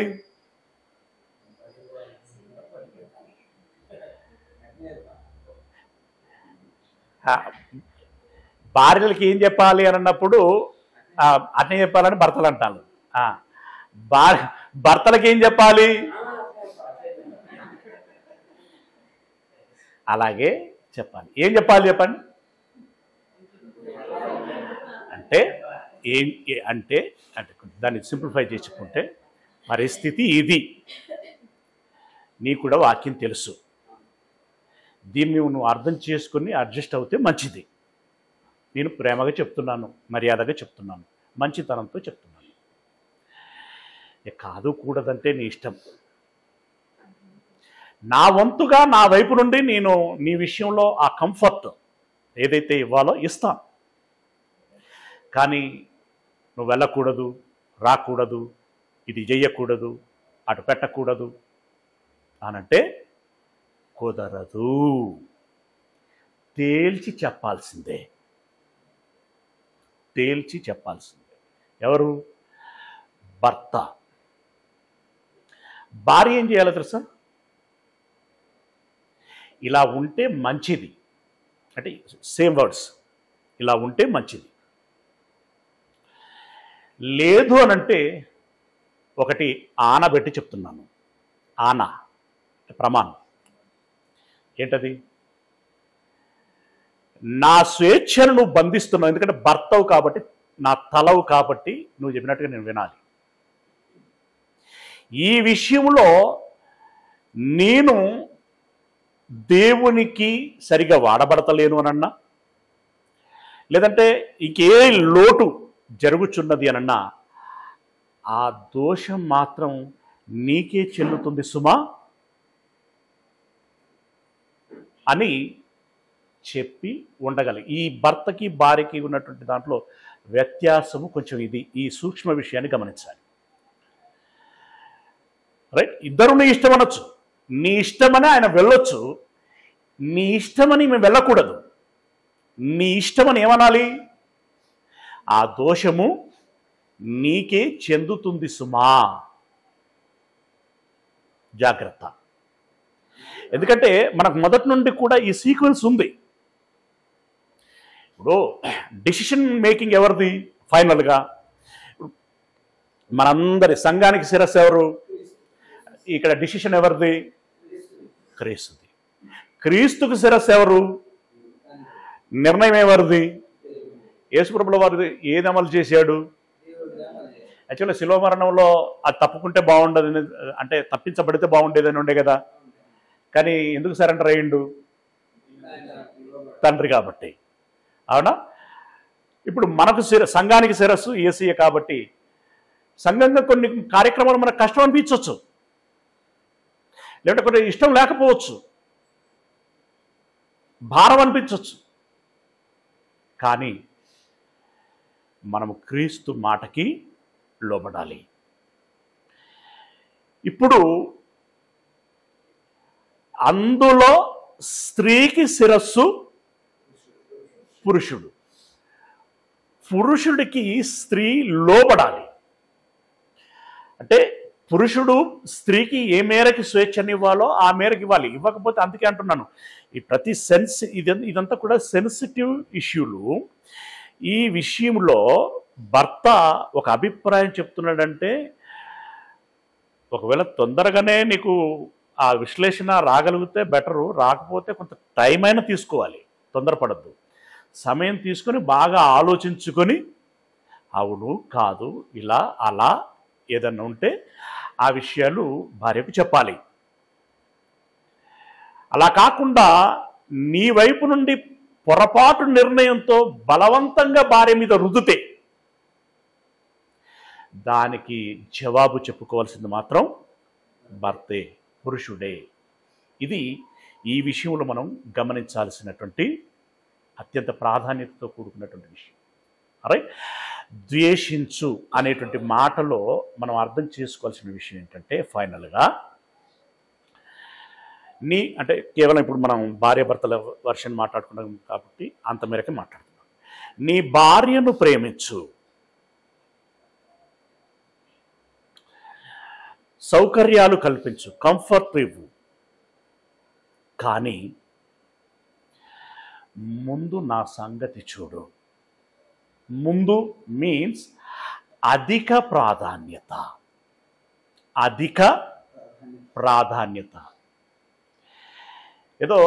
భార్యలకి ఏం చెప్పాలి అని అన్నప్పుడు అట్నే చెప్పాలని భర్తలు అంటారు. భర్తలకి ఏం చెప్పాలి? అలాగే చెప్పాలి. ఏం చెప్పాలి చెప్పండి? అంటే ఏం అంటే అంటే దాన్ని సింప్లిఫై చేసుకుంటే పరిస్థితి ఇది, నీ కూడా వాక్యం తెలుసు, దీన్ని నువ్వు అర్థం చేసుకుని అడ్జస్ట్ అవుతే మంచిది. నేను ప్రేమగా చెప్తున్నాను, మర్యాదగా చెప్తున్నాను, మంచితనంతో చెప్తున్నాను. కాదు కూడదంటే నీ ఇష్టం. నా వంతుగా నా వైపు నుండి నేను నీ విషయంలో ఆ కంఫర్ట్ ఏదైతే ఇవ్వాలో ఇస్తాను. కానీ నువ్వు వెళ్ళకూడదు, రాకూడదు, ఇది చెయ్యకూడదు, అటు పెట్టకూడదు అనంటే కుదరదు. తేల్చి చెప్పాల్సిందే, తేల్చి చెప్పాల్సిందే. ఎవరు? భర్త. భార్య ఏం చేయాలో తెలుసా? ఇలా ఉంటే మంచిది, అంటే సేమ్ వర్డ్స్, ఇలా ఉంటే మంచిది. లేదు అనంటే ఒకటి ఆనబెట్టి చెప్తున్నాను. ఆన ప్రమాణం ఏంటది? నా స్వేచ్ఛను నువ్వు బంధిస్తున్నావు, ఎందుకంటే భర్తవు కాబట్టి, నా తలవు కాబట్టి నువ్వు చెప్పినట్టుగా నేను వినాలి. ఈ విషయంలో నేను దేవునికి సరిగా వాడబడతలేను అనన్నా, లేదంటే ఇంకే లోటు జరుగుచున్నది అనన్నా, ఆ దోషం మాత్రం నీకే చెల్లుతుంది సుమా అని చెప్పి ఉండగలి. ఈ భర్తకి భార్యకి ఉన్నటువంటి దాంట్లో వ్యత్యాసము కొంచెం ఇది. ఈ సూక్ష్మ విషయాన్ని గమనించాలి. రైట్? ఇద్దరు నీ ఇష్టం అనొచ్చు, నీ ఇష్టమని ఆయన వెళ్ళొచ్చు, నీ ఇష్టమని మేము వెళ్ళకూడదు. నీ ఇష్టమని ఏమనాలి? ఆ దోషము నీకే చెందుతుంది సుమా, జాగ్రత్త. ఎందుకంటే మనకు మొదటి నుండి కూడా ఈ సీక్వెన్స్ ఉంది. ఇప్పుడు డిసిషన్ మేకింగ్ ఎవరిది? ఫైనల్గా మనందరి సంఘానికి శిరస్సు ఎవరు? ఇక్కడ డిసిషన్ ఎవరిది? క్రీస్తుది. క్రీస్తుకు శిరస్సు ఎవరు? నిర్ణయం ఎవరిది? యేసుప్రభుల వారిది. ఏది అమలు చేశాడు? యాక్చువల్గా శిలువ మరణంలో అది తప్పుకుంటే బాగుండదు, అంటే తప్పించబడితే బాగుండేదని ఉండే కదా, కానీ ఎందుకు సరెండర్ అయ్యిండు? తండ్రి కాబట్టి. అవునా? ఇప్పుడు మనకు సంఘానికి శిరస్సు యేసయ్య కాబట్టి సంఘంగా కొన్ని కార్యక్రమాలు మనకు కష్టం అనిపించవచ్చు, లేదంటే కొన్ని ఇష్టం లేకపోవచ్చు. భారం అనిపించవచ్చు. కానీ మనము క్రీస్తు మాటకి లోబడాలి. ఇప్పుడు అందులో స్త్రీకి శిరస్సు పురుషుడు. పురుషుడికి స్త్రీ లోబడాలి. అంటే పురుషుడు స్త్రీకి ఏ మేరకు స్వేచ్ఛనివ్వాలో ఆ మేరకు ఇవ్వాలి. ఇవ్వకపోతే, అందుకే అంటున్నాను, ఈ ప్రతి ఇదంతా కూడా సెన్సిటివ్ ఇష్యూలు. ఈ విషయంలో భర్త ఒక అభిప్రాయం చెప్తున్నాడంటే, ఒకవేళ తొందరగానే నీకు ఆ విశ్లేషణ రాగలిగితే బెటరు, రాకపోతే కొంత టైం అయినా తీసుకోవాలి, తొందరపడద్దు. సమయం తీసుకొని బాగా ఆలోచించుకొని అవును కాదు ఇలా అలా ఏదన్నా ఉంటే ఆ విషయాలు భార్యకు చెప్పాలి. అలా కాకుండా నీ వైపు నుండి పొరపాటు నిర్ణయంతో బలవంతంగా భార్య మీద రుద్దితే దానికి జవాబు చెప్పుకోవాల్సింది మాత్రం భర్తే, పురుషుడే. ఇది ఈ విషయంలో మనం గమనించాల్సినటువంటి అత్యంత ప్రాధాన్యతతో కూడుకున్నటువంటి విషయం. రైట్. ద్వేషించు అనేటువంటి మాటలో మనం అర్థం చేసుకోవాల్సిన విషయం ఏంటంటే, ఫైనల్గా అంటే కేవలం ఇప్పుడు మనం భార్యాభర్తల వర్షన్ మాట్లాడుకున్నాం కాబట్టి అంత మేరకే మాట్లాడుతున్నాం. నీ భార్యను ప్రేమించు, సౌకర్యాలు కల్పించు, కంఫర్ట్ ఇవ్వు, కానీ ముందు నా సంగతి చూడు. ముందు మీన్స్ అధిక ప్రాధాన్యత. ఏదో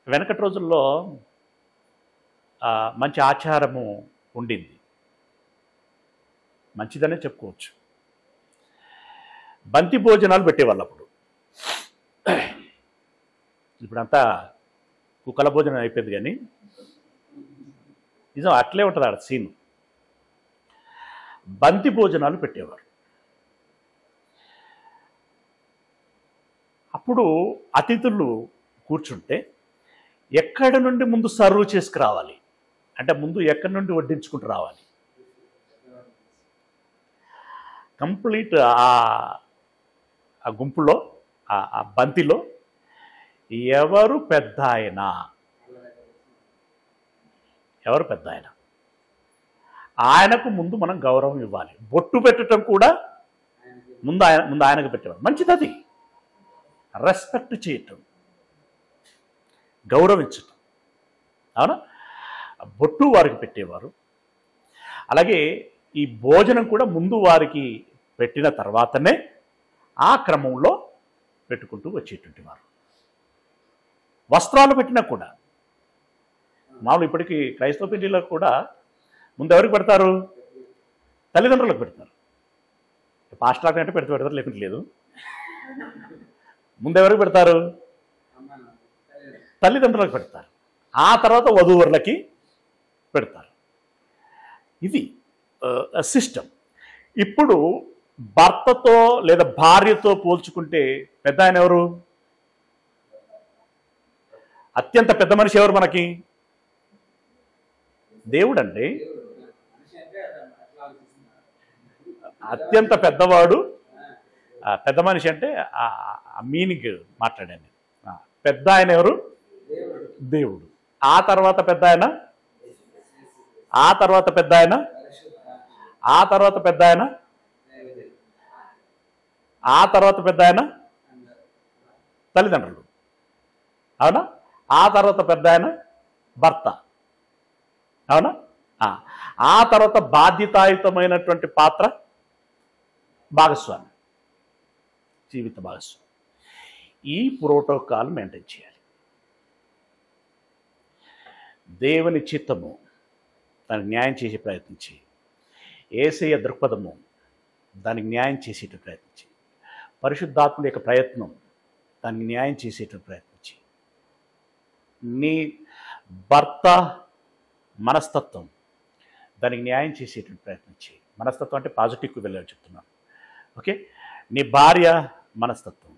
వెనకటి రోజుల్లో మంచి ఆచారము ఉండింది, మంచిదనే చెప్పుకోవచ్చు. బంతి భోజనాలు పెట్టేవాళ్ళు అప్పుడు. ఇప్పుడంతా కుక్కల భోజనం అయిపోయింది, కానీ నిజం అట్లే ఉంటుంది ఆడ సీన్. బంతి భోజనాలు పెట్టేవారు. అప్పుడు అతిథులు కూర్చుంటే ఎక్కడి నుండి ముందు సర్వ్ చేసుకురావాలి అంటే, ముందు ఎక్కడి నుండి వడ్డించుకుంటూ రావాలి. కంప్లీట్ ఆ గుంపులో, ఆ బంతిలో ఎవరు పెద్ద ఆయన, ఆయనకు ముందు మనం గౌరవం ఇవ్వాలి. బొట్టు పెట్టడం కూడా ముందు ఆయనకు పెట్టేవారు. మంచిది అది. రెస్పెక్ట్ చేయటం, గౌరవించటం. అవునా? బొట్టు వారికి పెట్టేవారు. అలాగే ఈ భోజనం కూడా ముందు వారికి పెట్టిన తర్వాతనే ఆ క్రమంలో పెట్టుకుంటూ వచ్చేటువంటి వారు. వస్త్రాలు పెట్టినా కూడా మామూలు ఇప్పటికీ క్రైస్తవ పెళ్లిలకు కూడా ముందు ఎవరికి పెడతారు? తల్లిదండ్రులకు పెడతారు. పాస్టర్ అంటే పెడతారు, లేకుంటే లేదు. ముందు ఎవరికి పెడతారు? తల్లిదండ్రులకు పెడతారు. ఆ తర్వాత వధూవరులకి పెడతారు. ఇది సిస్టమ్. ఇప్పుడు భర్తతో లేదా భార్యతో పోల్చుకుంటే పెద్ద ఆయన ఎవరు? అత్యంత పెద్ద మనిషి ఎవరు మనకి? దేవుడు అండి. అత్యంత పెద్దవాడు, పెద్ద మనిషి అంటే మీనింగ్ మాట్లాడాను. పెద్ద ఆయన ఎవరు? దేవుడు. ఆ తర్వాత పెద్ద ఆయన, ఆ తర్వాత పెద్ద ఆయన, ఆ తర్వాత పెద్ద ఆయన, ఆ తర్వాత పెద్ద ఆయన తల్లిదండ్రులు. అవునా? ఆ తర్వాత పెద్ద ఆయన భర్త. అవునా? ఆ తర్వాత బాధ్యతాయుతమైనటువంటి పాత్ర భాగస్వామి, జీవిత భాగస్వామి. ఈ ప్రోటోకాల్ మెయింటైన్ చేయాలి. దేవుని చిత్తము దానికి న్యాయం చేసే ప్రయత్నించి, యేసయ్య దృక్పథము దానికి న్యాయం చేసేట ప్రయత్నించి, పరిశుద్ధాత్ముడి యొక్క ప్రయత్నం దానికి న్యాయం చేసేట ప్రయత్నించి, నీ భర్త మనస్తత్వం దానికి న్యాయం చేసేటువంటి ప్రయత్నించి, మనస్తత్వం అంటే పాజిటివ్కి వెళ్ళాలని చెప్తున్నాను. ఓకే, నీ భార్య మనస్తత్వం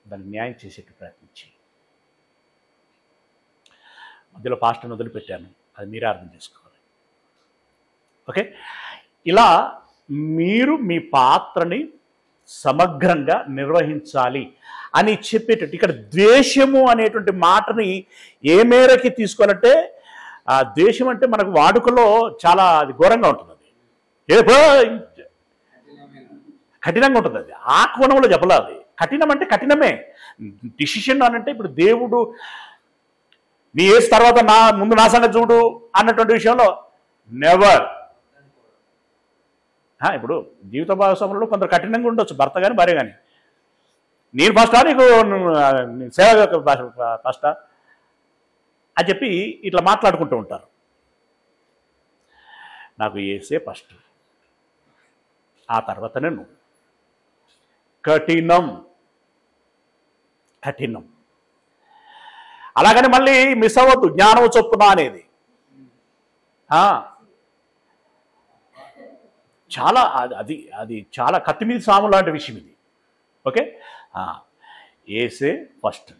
దానికి న్యాయం చేసేటువంటి ప్రయత్నించి, మధ్యలో పాస్టర్ని వదిలిపెట్టాను, అది మీరే అర్థం చేసుకోవాలి. ఓకే, ఇలా మీరు మీ పాత్రని సమగ్రంగా నిర్వహించాలి అని చెప్పేటట్టు ఇక్కడ ద్వేషము అనేటువంటి మాటని ఏ మేరకి తీసుకోవాలంటే, ఆ ద్వేషం అంటే మనకు వాడుకలో చాలా అది ఘోరంగా ఉంటుంది. అది కఠినంగా ఉంటుంది. అది ఆ కోణంలో చెప్పలేదు. అది కఠినం అంటే కఠినమే. డిసిషన్ అని అంటే ఇప్పుడు దేవుడు నీ ఏసు తర్వాత ముందు నా సంగతి చూడు అన్నటువంటి విషయంలో నెవర్. ఇప్పుడు జీవిత భాగస్వాములలో కొందరు కఠినంగా ఉండొచ్చు, భర్త కానీ భార్య కానీ. నేను ఫస్టా నీకు సేవ ఫస్టా అని చెప్పి ఇట్లా మాట్లాడుకుంటూ ఉంటారు. నాకు ఏసే ఫస్ట్, ఆ తర్వాతనే నువ్వు. కఠినం కఠినం. అలాగని మళ్ళీ మిస్ అవ్వద్దు జ్ఞానం చొప్పున అనేది. చాలా అది అది చాలా కత్తి మీద సాము లాంటి విషయం ఇది. ఓకే, ఏసే ఫస్ట్,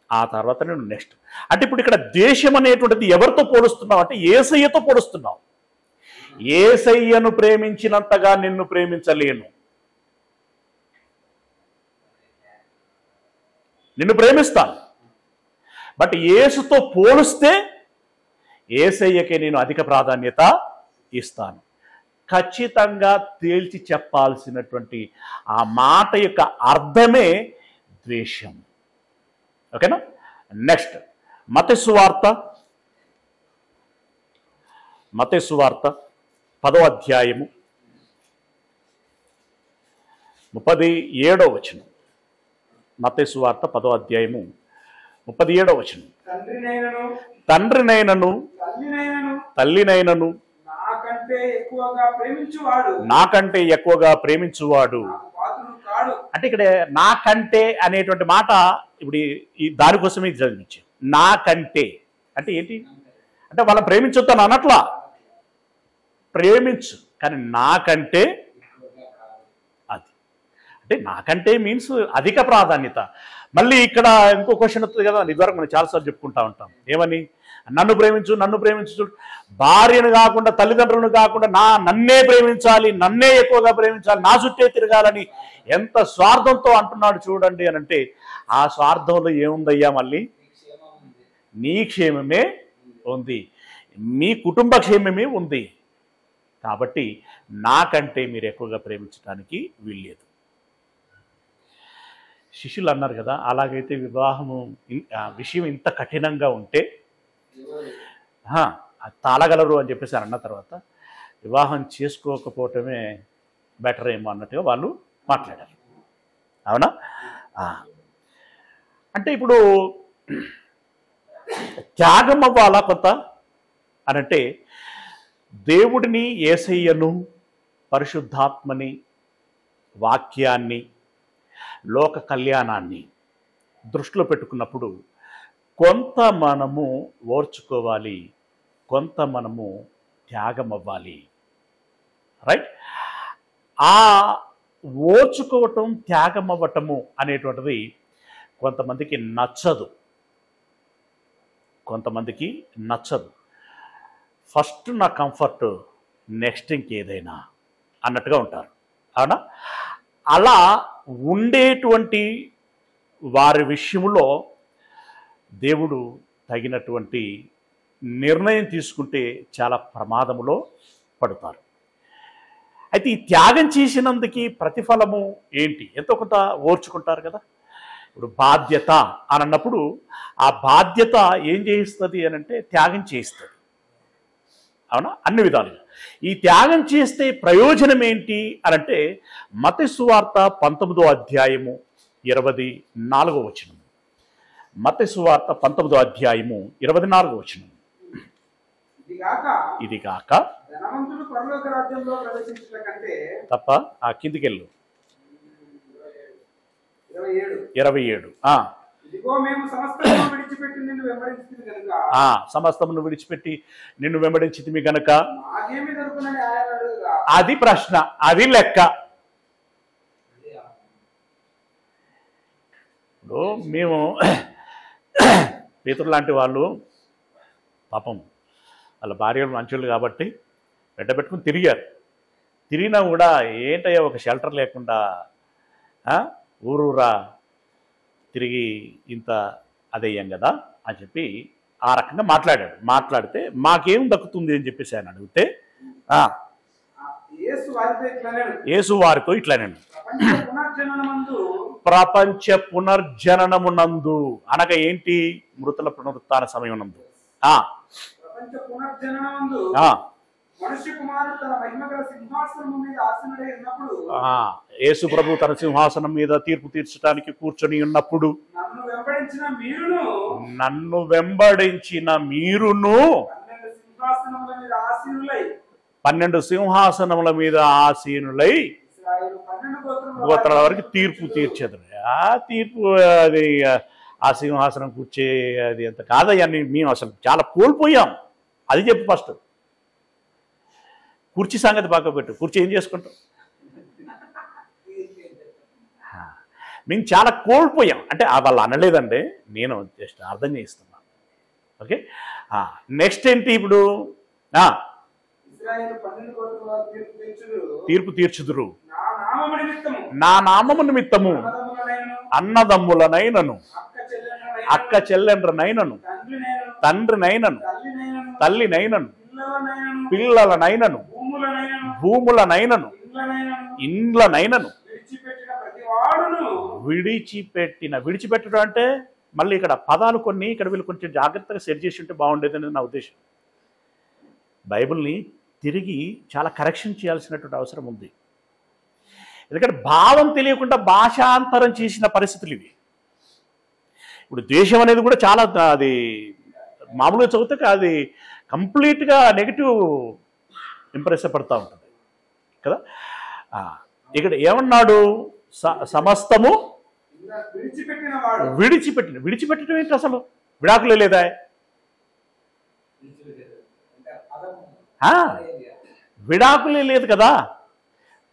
ఆ తర్వాత నేను నెక్స్ట్. అంటే ఇప్పుడు ఇక్కడ దేశం అనేటువంటిది ఎవరితో పోలుస్తున్నావు అంటే ఏసయ్యతో పోలుస్తున్నావు. ఏసయ్యను ప్రేమించినంతగా నిన్ను ప్రేమించలేను. నిన్ను ప్రేమిస్తాను, బట్ యేసుతో పోలిస్తే ఏసయ్యకే నేను అధిక ప్రాధాన్యత ఇస్తాను. ఖచ్చితంగా తేల్చి చెప్పాల్సినటువంటి ఆ మాట యొక్క అర్థమే ద్వేషం. ఓకేనా? నెక్స్ట్ మత్తయి సువార్త 10వ అధ్యాయము 37వ వచనం. మత్తయి సువార్త 10వ అధ్యాయము 37వ వచనం. తండ్రినైనను తల్లినైనను నాకంటే ఎక్కువగా ప్రేమించువాడు. అంటే ఇక్కడ నాకంటే అనేటువంటి మాట ఇప్పుడు దానికోసమే చదివించాం. నాకంటే అంటే ఏంటి అంటే వాళ్ళని ప్రేమించొద్దని అనట్లా, ప్రేమించు, కానీ నాకంటే అది అంటే నాకంటే మీన్స్ అధిక ప్రాధాన్యత. మళ్ళీ ఇక్కడ ఇంకో క్వశ్చన్ వస్తుంది కదా, ఇదివరకు మనం చాలాసార్లు చెప్పుకుంటా ఉంటాం. ఏమని? నన్ను ప్రేమించు. భార్యను కాకుండా తల్లిదండ్రులను కాకుండా నన్నే ప్రేమించాలి, నన్నే ఎక్కువగా ప్రేమించాలి, నా చుట్టే తిరగాలని ఎంత స్వార్థంతో అంటున్నాడు చూడండి అని అంటే, ఆ స్వార్థంలో ఏముందయ్యా? మళ్ళీ నీ క్షేమమే ఉంది, మీ కుటుంబ క్షేమమే ఉంది. కాబట్టి నాకంటే మీరు ఎక్కువగా ప్రేమించడానికి వీల్లేదు. శిష్యులు అన్నారు కదా, అలాగైతే వివాహము విషయం ఇంత కఠినంగా ఉంటే తాళగలరు అని చెప్పేసి అన్న తర్వాత వివాహం చేసుకోకపోవటమే బెటర్ ఏమో అన్నట్టుగా వాళ్ళు మాట్లాడారు. అవునా? అంటే ఇప్పుడు త్యాగం అవ్వాలా కొంత అనంటే, దేవుడిని, యేసయ్యను, పరిశుద్ధాత్మని, వాక్యాన్ని, లోక కళ్యాణాన్ని దృష్టిలో పెట్టుకున్నప్పుడు కొంత మనము ఓర్చుకోవాలి, కొంత మనము త్యాగం అవ్వాలి. రైట్? ఆ ఓర్చుకోవటం, త్యాగం అవ్వటము అనేటువంటిది కొంతమందికి నచ్చదు. ఫస్ట్ నా కంఫర్ట్, నెక్స్ట్ ఇంకేదైనా అన్నట్టుగా ఉంటారు. అవునా? అలా ఉండేటువంటి వారి విషయంలో దేవుడు తగినటువంటి నిర్ణయం తీసుకుంటే చాలా ప్రమాదములో పడతారు. అయితే ఈ త్యాగం చేసినందుకు ప్రతిఫలము ఏంటి? ఎంతో కొంత ఓర్చుకుంటారు కదా. ఇప్పుడు బాధ్యత అని అన్నప్పుడు ఆ బాధ్యత ఏం చేయిస్తుంది అని అంటే త్యాగం చేయిస్తుంది. అవునా? అన్ని విధాలుగా ఈ త్యాగం చేస్తే ప్రయోజనం ఏంటి అనంటే, మత్తయి సువార్త 19వ అధ్యాయము 24వ వచనం. మత్తయి సువార్త 19వ అధ్యాయము 24వ వచనం. ఇదిగాక తప్ప ఆ కిందికెళ్ళు 27. సమస్తమును విడిచిపెట్టి నిన్ను వెంబడించితిమి గనుక. అది ప్రశ్న, అది లెక్క. ఇప్పుడు మేము పేతురు లాంటి వాళ్ళు పాపం వాళ్ళ భార్యలు మంచోళ్ళు కాబట్టి వెంట పెట్టుకుని తిరిగారు. తిరిగినా కూడా ఏంటయ్యా ఒక షెల్టర్ లేకుండా ఊరూరా తిరిగి ఇంత అదయ్యాం కదా అని చెప్పి ఆ రకంగా మాట్లాడాడు. మాట్లాడితే మాకేం దక్కుతుంది అని చెప్పేసి ఆయన అడిగితే యేసు వారితో ఇట్లానండి, ప్రపంచ పునర్జననమునందు అనగా ఏంటి? మృతుల పునరుత్థాన సమయం నందు యేసు ప్రభు తన సింహాసనం మీద తీర్పు తీర్చడానికి కూర్చొని ఉన్నప్పుడు నన్ను వెంబడించిన మీరును 12 సింహాసనముల మీద ఆసీనులై గోత్రాల వరకు తీర్పు తీర్చేది. ఆ తీర్పు అది ఆ సింహాసనం కూర్చే అది ఎంత కాదయ్యా, మేము అసలు చాలా కోల్పోయాం. అది చెప్పు ఫస్ట్. కుర్చీ సంగతి పక్క పెట్టు, కుర్చీ ఏం చేసుకుంటాం? మేము చాలా కోల్పోయాం అంటే వాళ్ళు అనలేదండి, నేను జస్ట్ అర్థం చేస్తున్నాను. ఓకే, నెక్స్ట్ ఏంటి ఇప్పుడు? తీర్పు తీర్చుదురు నా నామము నిమిత్తము అన్నదమ్ములనైనను అక్క చెల్లెండ్రనైనను తండ్రినైనను తల్లినైనను పిల్లలనైనను భూములనైనను ఇండ్లనైనను విడిచిపెట్టడం అంటే మళ్ళీ ఇక్కడ పదాలు కొన్ని ఇక్కడ వీళ్ళు కొంచెం జాగ్రత్తగా సెట్ చేసి ఉంటే బాగుండేది అనేది నా ఉద్దేశం. బైబిల్ని తిరిగి చాలా కరెక్షన్ చేయాల్సినటువంటి అవసరం ఉంది. ఎందుకంటే భావం తెలియకుండా భాషాంతరం చేసిన పరిస్థితులు ఇవి. ఇప్పుడు దేశం అనేది కూడా చాలా అది మామూలుగా చదివితే అది కంప్లీట్గా నెగిటివ్ ఇంప్రెస్ పడుతూ ఉంటుంది కదా. ఇక్కడ ఏమన్నాడు? సమస్తము విడిచిపెట్టడం ఏంటి? అసలు విడాకులే లేదా? విడాకులే లేదు కదా.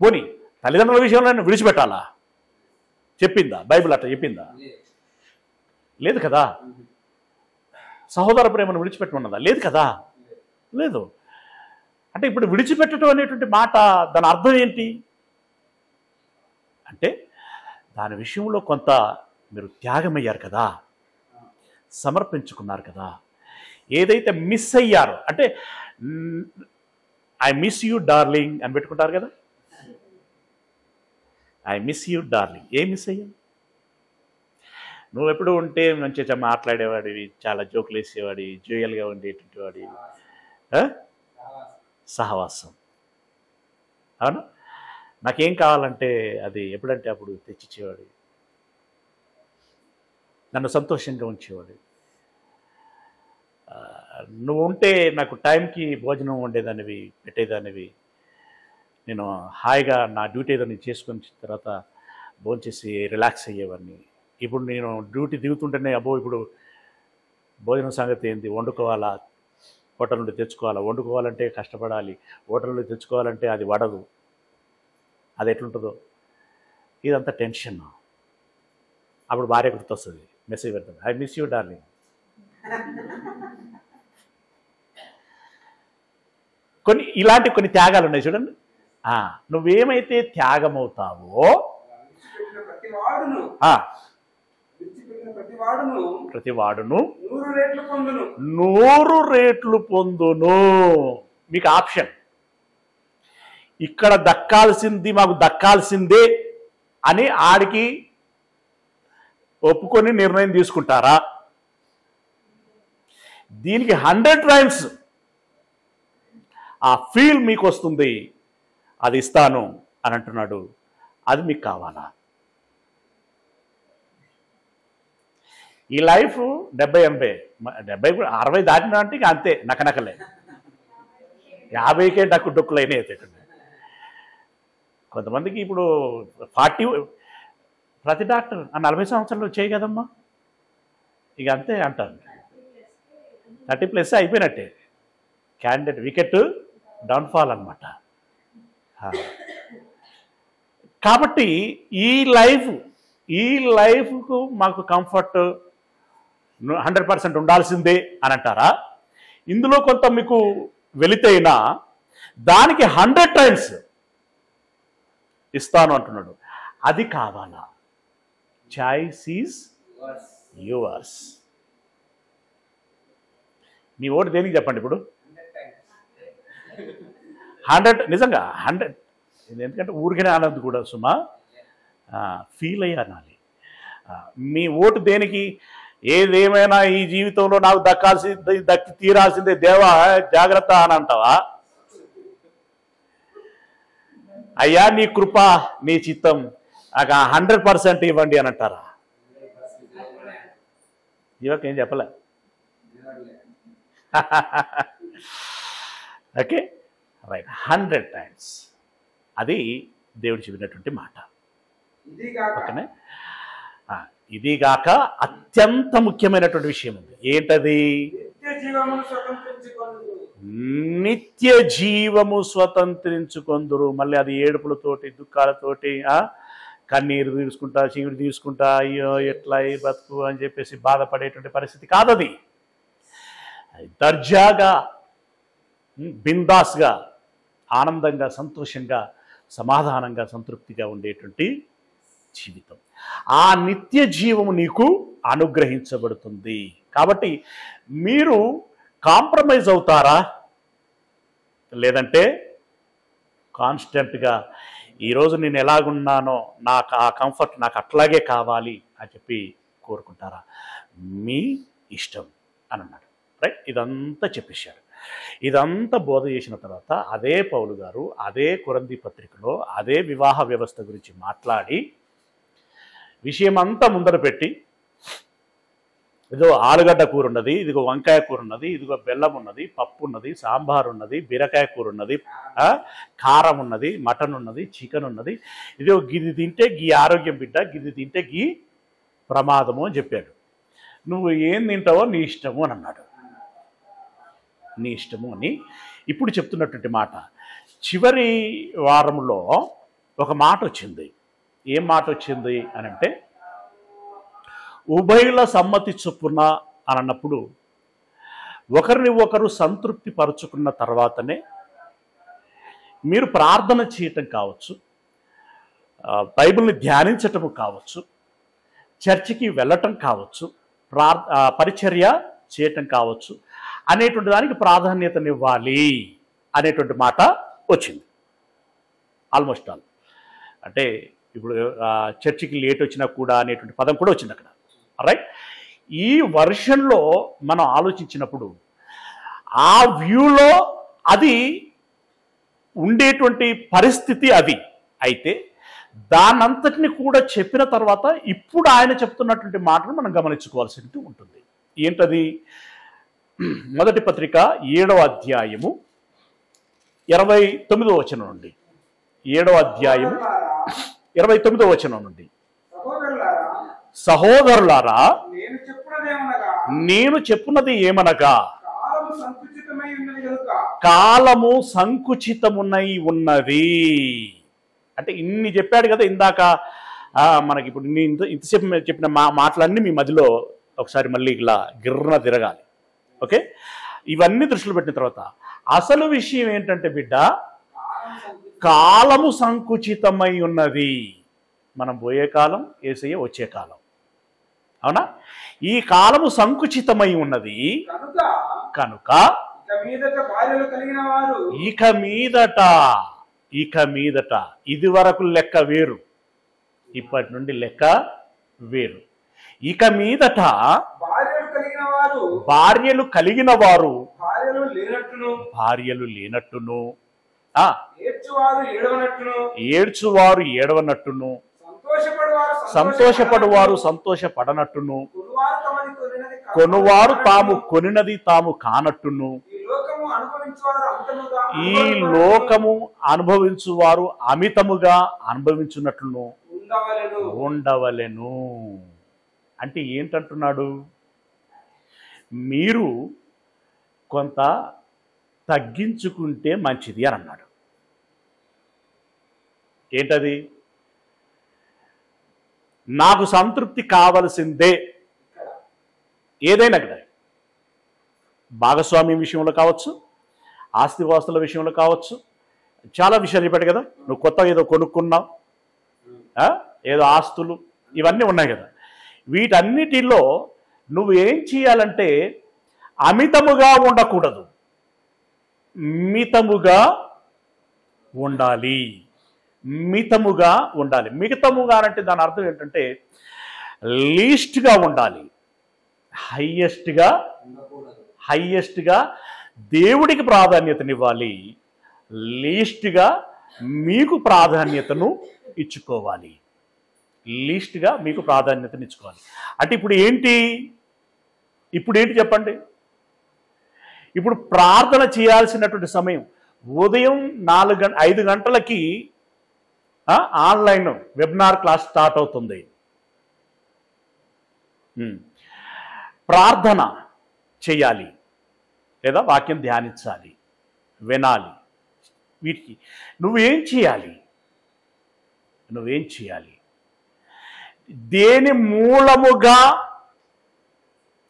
పోనీ తల్లిదండ్రుల విషయంలో విడిచిపెట్టాలా? చెప్పిందా బైబిల్? అట్లా చెప్పిందా? లేదు కదా. సహోదర ప్రేమను విడిచిపెట్టమన్నదా? లేదు కదా. లేదు. అంటే ఇప్పుడు విడిచిపెట్టడం అనేటువంటి మాట దాని అర్థం ఏంటి అంటే దాని విషయంలో కొంత మీరు త్యాగమయ్యారు కదా, సమర్పించుకున్నారు కదా. ఏదైతే మిస్ అయ్యారో అంటే ఐ మిస్ యూ డార్లింగ్ అని పెట్టుకుంటారు కదా. I miss you darling. ఏం మిస్ అయ్యావు? నువ్వు ఎప్పుడు ఉంటే మంచిగా మాట్లాడేవాడివి, చాలా జోకులు వేసేవాడి, జోయల్గా ఉండేటువంటి వాడి, సహవాసం. అవును, నాకేం కావాలంటే అది ఎప్పుడంటే అప్పుడు తెచ్చిచ్చేవాడు, నన్ను సంతోషంగా ఉంచేవాడు. నువ్వు ఉంటే నాకు టైంకి భోజనం వండేదానివి, పెట్టేదానివి. నేను హాయిగా నా డ్యూటీ ఏదైనా చేసుకొని తర్వాత భోంచేసి రిలాక్స్ అయ్యేవాడిని. ఇప్పుడు నేను డ్యూటీ దిగుతుంటేనే అబ్బో ఇప్పుడు భోజనం సంగతి ఏంది, వండుకోవాలా, హోటల్ నుండి తెచ్చుకోవాలా, వండుకోవాలంటే కష్టపడాలి, హోటల్ నుండి తెచ్చుకోవాలంటే అది వడదు, అది ఎట్లుంటుందో, ఇదంతా టెన్షన్. అప్పుడు భార్య గుర్తొస్తుంది, మెసేజ్ పెడుతుంది, ఐ మిస్ యూ డార్లింగ్. ఇలాంటి కొన్ని త్యాగాలు ఉన్నాయి చూడండి. నువ్వేమైతే త్యాగమవుతావో ప్రతివాడును 100 రెట్లు పొందును. మీకు ఆప్షన్. ఇక్కడ దక్కాల్సింది మాకు దక్కాల్సిందే అని ఆడికి ఒప్పుకొని నిర్ణయం తీసుకుంటారా? దీనికి 100 టైమ్స్ ఆ ఫీల్ మీకు వస్తుంది, అది ఇస్తాను అని అంటున్నాడు. అది మీకు కావాలా? ఈ లైఫ్ 70-80 60 దాటినా అంటే ఇక అంతే, నకనకలే. 50కే డొక్కులు అయినాయి. కొంతమందికి ఇప్పుడు 40 ప్రతి డాక్టర్ 40 సంవత్సరాలు వచ్చాయి కదమ్మా, ఇక అంతే అంటారు. 30+ అయిపోయినట్టే. క్యాండిడేట్ వికెట్ డౌన్ఫాల్ అన్నమాట. కాబట్టి ఈ లైఫ్కు మాకు కంఫర్ట్ 100% ఉండాల్సిందే అని అంటారా? ఇందులో కొంత మీకు వెలితైనా దానికి 100 టైమ్స్ ఇస్తాను అంటున్నాడు. అది కావాలా? Choice is yours. Me vote దేనికి చెప్పండి ఇప్పుడు? 100, నిజంగా 100. ఎందుకంటే ఊరికనే అన్నది కూడా సుమా, ఫీల్ అయ్యి అనాలి. మీ ఓటు దేనికి? ఏదేమైనా ఈ జీవితంలో నాకు దక్కి తీరాల్సిందే దేవా, జాగ్రత్త అని అంటావా? అయ్యా నీ కృప, నీ చిత్తం నాకు 100% ఇవ్వండి అని అంటారా? జీవకేం చెప్పలే. Okay, right. 100 టైమ్స్ అది దేవుడు చెప్పినటువంటి మాట. ఓకేనే. ఇదిగాక అత్యంత ముఖ్యమైనటువంటి విషయం ఉంది. ఏంటది? నిత్య జీవము స్వతంత్రించుకొందురు. మళ్ళీ అది ఏడుపులతోటి, దుఃఖాలతోటి, కన్నీరు తీసుకుంటా, చీవుడు తీసుకుంటా, అయ్యో ఎట్లా బతుకు అని చెప్పేసి బాధపడేటువంటి పరిస్థితి కాదది. దర్జాగా, బిందాస్గా, ఆనందంగా, సంతోషంగా, సమాధానంగా, సంతృప్తిగా ఉండేటువంటి జీవితం. ఆ నిత్య జీవము నీకు అనుగ్రహించబడుతుంది. కాబట్టి మీరు కాంప్రమైజ్ అవుతారా? లేదంటే కాన్స్టెంట్గా ఈరోజు నేను ఎలాగున్నానో నాకు ఆ కంఫర్ట్ నాకు అట్లాగే కావాలి అని చెప్పి కోరుకుంటారా? మీ ఇష్టం అని అన్నాడు. రైట్. ఇదంతా చెప్పేశాడు. ఇదంతా బోధ చేసిన తర్వాత అదే పౌలు గారు అదే కొరింథీ పత్రికలో అదే వివాహ వ్యవస్థ గురించి మాట్లాడి విషయం అంతా ముందర పెట్టి, ఇదిగో ఆలుగడ్డ కూర ఉన్నది, ఇదిగో వంకాయ కూర ఉన్నది, ఇదిగో బెల్లం ఉన్నది, పప్పు ఉన్నది, సాంబార్ ఉన్నది, బీరకాయ కూర ఉన్నది, కారం ఉన్నది, మటన్ ఉన్నది, చికెన్ ఉన్నది, ఇదిగో గిది తింటే గీ ఆరోగ్యం బిడ్డ, గిది తింటే గీ ప్రమాదము అని చెప్పాడు. నువ్వు ఏం తింటావో నీ ఇష్టము అని అన్నాడు. నీ ఇష్టము అని ఇప్పుడు చెప్తున్నటువంటి మాట. చివరి వారంలో ఒక మాట వచ్చింది. ఏం మాట వచ్చింది అని అంటే, ఉభయుల సమ్మతి చొప్పున అని అన్నప్పుడు ఒకరిని ఒకరు సంతృప్తి పరుచుకున్న తర్వాతనే మీరు ప్రార్థన చేయటం కావచ్చు, బైబిల్ని ధ్యానించటం కావచ్చు, చర్చికి వెళ్ళటం కావచ్చు, పరిచర్య చేయటం కావచ్చు అనేటువంటి దానికి ప్రాధాన్యతనివ్వాలి అనేటువంటి మాట వచ్చింది. Almost all. అంటే ఇప్పుడు చర్చికి లేట్ వచ్చినా కూడా అనేటువంటి పదం కూడా వచ్చింది అక్కడ. రైట్. ఈ వర్షన్లో మనం ఆలోచించినప్పుడు ఆ వ్యూలో అది ఉండేటువంటి పరిస్థితి అది. అయితే దానంతటిని కూడా చెప్పిన తర్వాత ఇప్పుడు ఆయన చెప్తున్నటువంటి మాటను మనం గమనించుకోవాల్సి ఉంటుంది. ఏంటది? మొదటి పత్రిక 7వ అధ్యాయము 29వ వచనం నుండి, 7వ అధ్యాయము 29వ వచనం నుండి, సహోదరులారా నేను చెప్పున్నది ఏమనగా కాలము సంకుచితమునై ఉన్నది. అంటే ఇన్ని చెప్పాడు కదా ఇందాక. మనకి ఇప్పుడు ఇంతసేపు చెప్పిన మాటలన్నీ మీ మధ్యలో ఒకసారి మళ్ళీ ఇలా గిర్రన తిరగాలి. ఓకే. ఇవన్నీ దృష్టిలో పెట్టిన తర్వాత అసలు విషయం ఏంటంటే బిడ్డ, కాలము సంకుచితమై ఉన్నది. మనం పోయే కాలం, యేసయ్య వచ్చే కాలం. అవునా? ఈ కాలము సంకుచితమై ఉన్నది కనుక ఇక మీదట ఇది వరకు లెక్క వేరు, ఇప్పటి నుండి లెక్క వేరు. ఇక మీదట భార్యలు కలిగిన వారు భార్యలు లేనట్టును, ఏడ్చువారు ఏడవనట్టును, సంతోషపడువారు సంతోషపడనట్టును, కొనువారు తాము కొనినది తాము కానట్టును, ఈ లోకము అనుభవించువారు అమితముగా అనుభవించున్నట్లును ఉండవలెను. అంటే ఏంటంటున్నాడు? మీరు కొంత తగ్గించుకుంటే మంచిది అని అన్నాడు. ఏంటది? నాకు సంతృప్తి కావలసిందే, ఏదైనా కదా. భాగస్వామ్యం విషయంలో కావచ్చు, ఆస్తివాస్తుల విషయంలో కావచ్చు, చాలా విషయాలు చెప్పాడు కదా. నువ్వు కొత్త ఏదో కొనుక్కున్నావు, ఏదో ఆస్తులు, ఇవన్నీ ఉన్నాయి కదా. వీటన్నిటిలో నువ్వు ఏం చేయాలంటే అమితముగా ఉండకూడదు, మితముగా ఉండాలి. మితముగా ఉండాలి. మిగతముగా అంటే దాని అర్థం ఏంటంటే లీస్ట్గా ఉండాలి, హయ్యెస్ట్గా దేవుడికి ప్రాధాన్యతనివ్వాలి, లీస్ట్గా మీకు ప్రాధాన్యతను ఇచ్చుకోవాలి. లీస్ట్గా మీకు ప్రాధాన్యతనిచ్చుకోవాలి అంటే ఇప్పుడు ఏంటి చెప్పండి. ఇప్పుడు ప్రార్థన చేయాల్సినటువంటి సమయం ఉదయం 5 గంటలకి ఆన్లైన్ వెబినార్ క్లాస్ స్టార్ట్ అవుతుంది. ప్రార్థన చేయాలి లేదా వాక్యం ధ్యానించాలి, వినాలి. వీటికి నువ్వేం చేయాలి? దేని మూలముగా?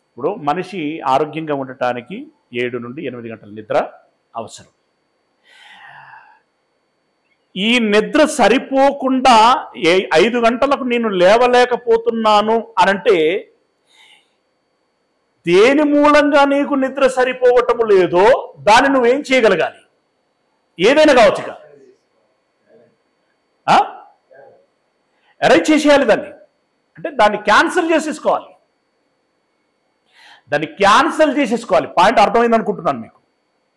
ఇప్పుడు మనిషి ఆరోగ్యంగా ఉండటానికి 7 నుండి 8 గంటల నిద్ర అవసరం. ఈ నిద్ర సరిపోకుండా 5 గంటలకు నేను లేవలేకపోతున్నాను అనంటే దేని మూలంగా నీకు నిద్ర సరిపోవటము లేదో దాన్ని నువ్వేం చేయగలగాలి? ఏదైనా కావచ్చుగా, అరేంజ్ చేసేయాలి దాన్ని. అంటే దాన్ని క్యాన్సిల్ చేసేసుకోవాలి. పాయింట్ అర్థమైంది అనుకుంటున్నాను మీకు.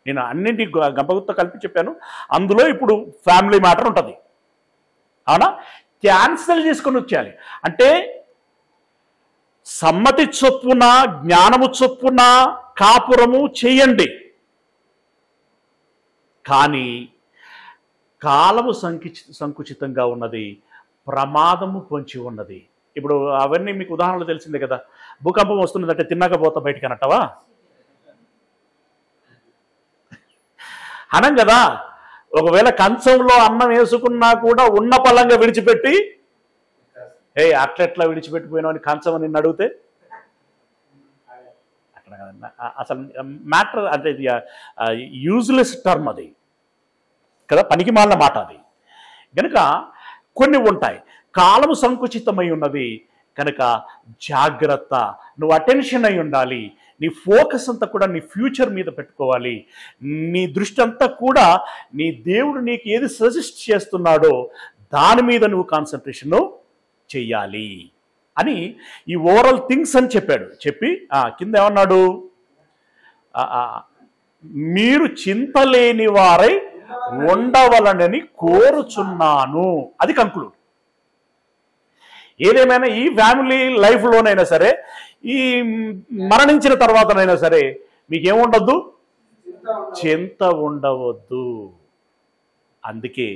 నేను అన్నింటి గంపగుత్త కలిపి చెప్పాను. అందులో ఇప్పుడు ఫ్యామిలీ మ్యాటర్ ఉంటుంది, అవునా? క్యాన్సిల్ చేసుకొని వచ్చేయాలి. అంటే సమ్మతి చొప్పున, జ్ఞానము చొప్పున కాపురము చేయండి, కానీ కాలము సంకుచితంగా ఉన్నది, ప్రమాదము పొంచి ఉన్నది. ఇప్పుడు అవన్నీ మీకు ఉదాహరణలు తెలిసిందే కదా. భూకంపం వస్తున్నదంటే తిన్నకపోతా బయటికి అనట్టవా? అనం కదా. ఒకవేళ కంచంలో అన్నం వేసుకున్నా కూడా ఉన్న పళ్ళంగా విడిచిపెట్టి అట్లెట్లా విడిచిపెట్టిపోయినావు అని కంచం నిన్ను అడిగితే అక్కడ అసలు మ్యాటర్ అంటే యూజ్లెస్ టర్మ్ అది కదా, పనికి మాలిన మాట అది. కనుక కొన్ని ఉంటాయి. కాలము సంకుచితమై ఉన్నది కనుక జాగ్రత్త. నువ్వు అటెన్షన్ అయి ఉండాలి. నీ ఫోకస్ అంతా కూడా నీ ఫ్యూచర్ మీద పెట్టుకోవాలి. నీ దృష్టి అంతా కూడా నీ దేవుడు నీకు ఏది సజెస్ట్ చేస్తున్నాడో దాని మీద నువ్వు కాన్సన్ట్రేషన్ చెయ్యాలి అని ఈ ఓవరాల్ థింగ్స్ అని చెప్పాడు. చెప్పి కింద ఏమన్నాడు? మీరు చింతలేని వారై ఉండవలనని కోరుచున్నాను. అది కంక్లూడ్. ఏదేమైనా ఈ ఫ్యామిలీ లైఫ్లోనైనా సరే, ఈ మరణించిన తర్వాతనైనా సరే మీకేముండద్దు? చింత ఉండవద్దు. అందుకే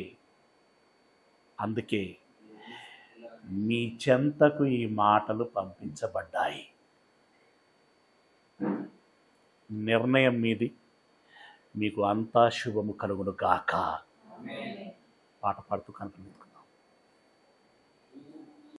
మీ చెంతకు ఈ మాటలు పంపించబడ్డాయి. నిర్ణయం మీది. మీకు అంతా శుభము కలుగును గాక. పాట పాడుతూ కనుక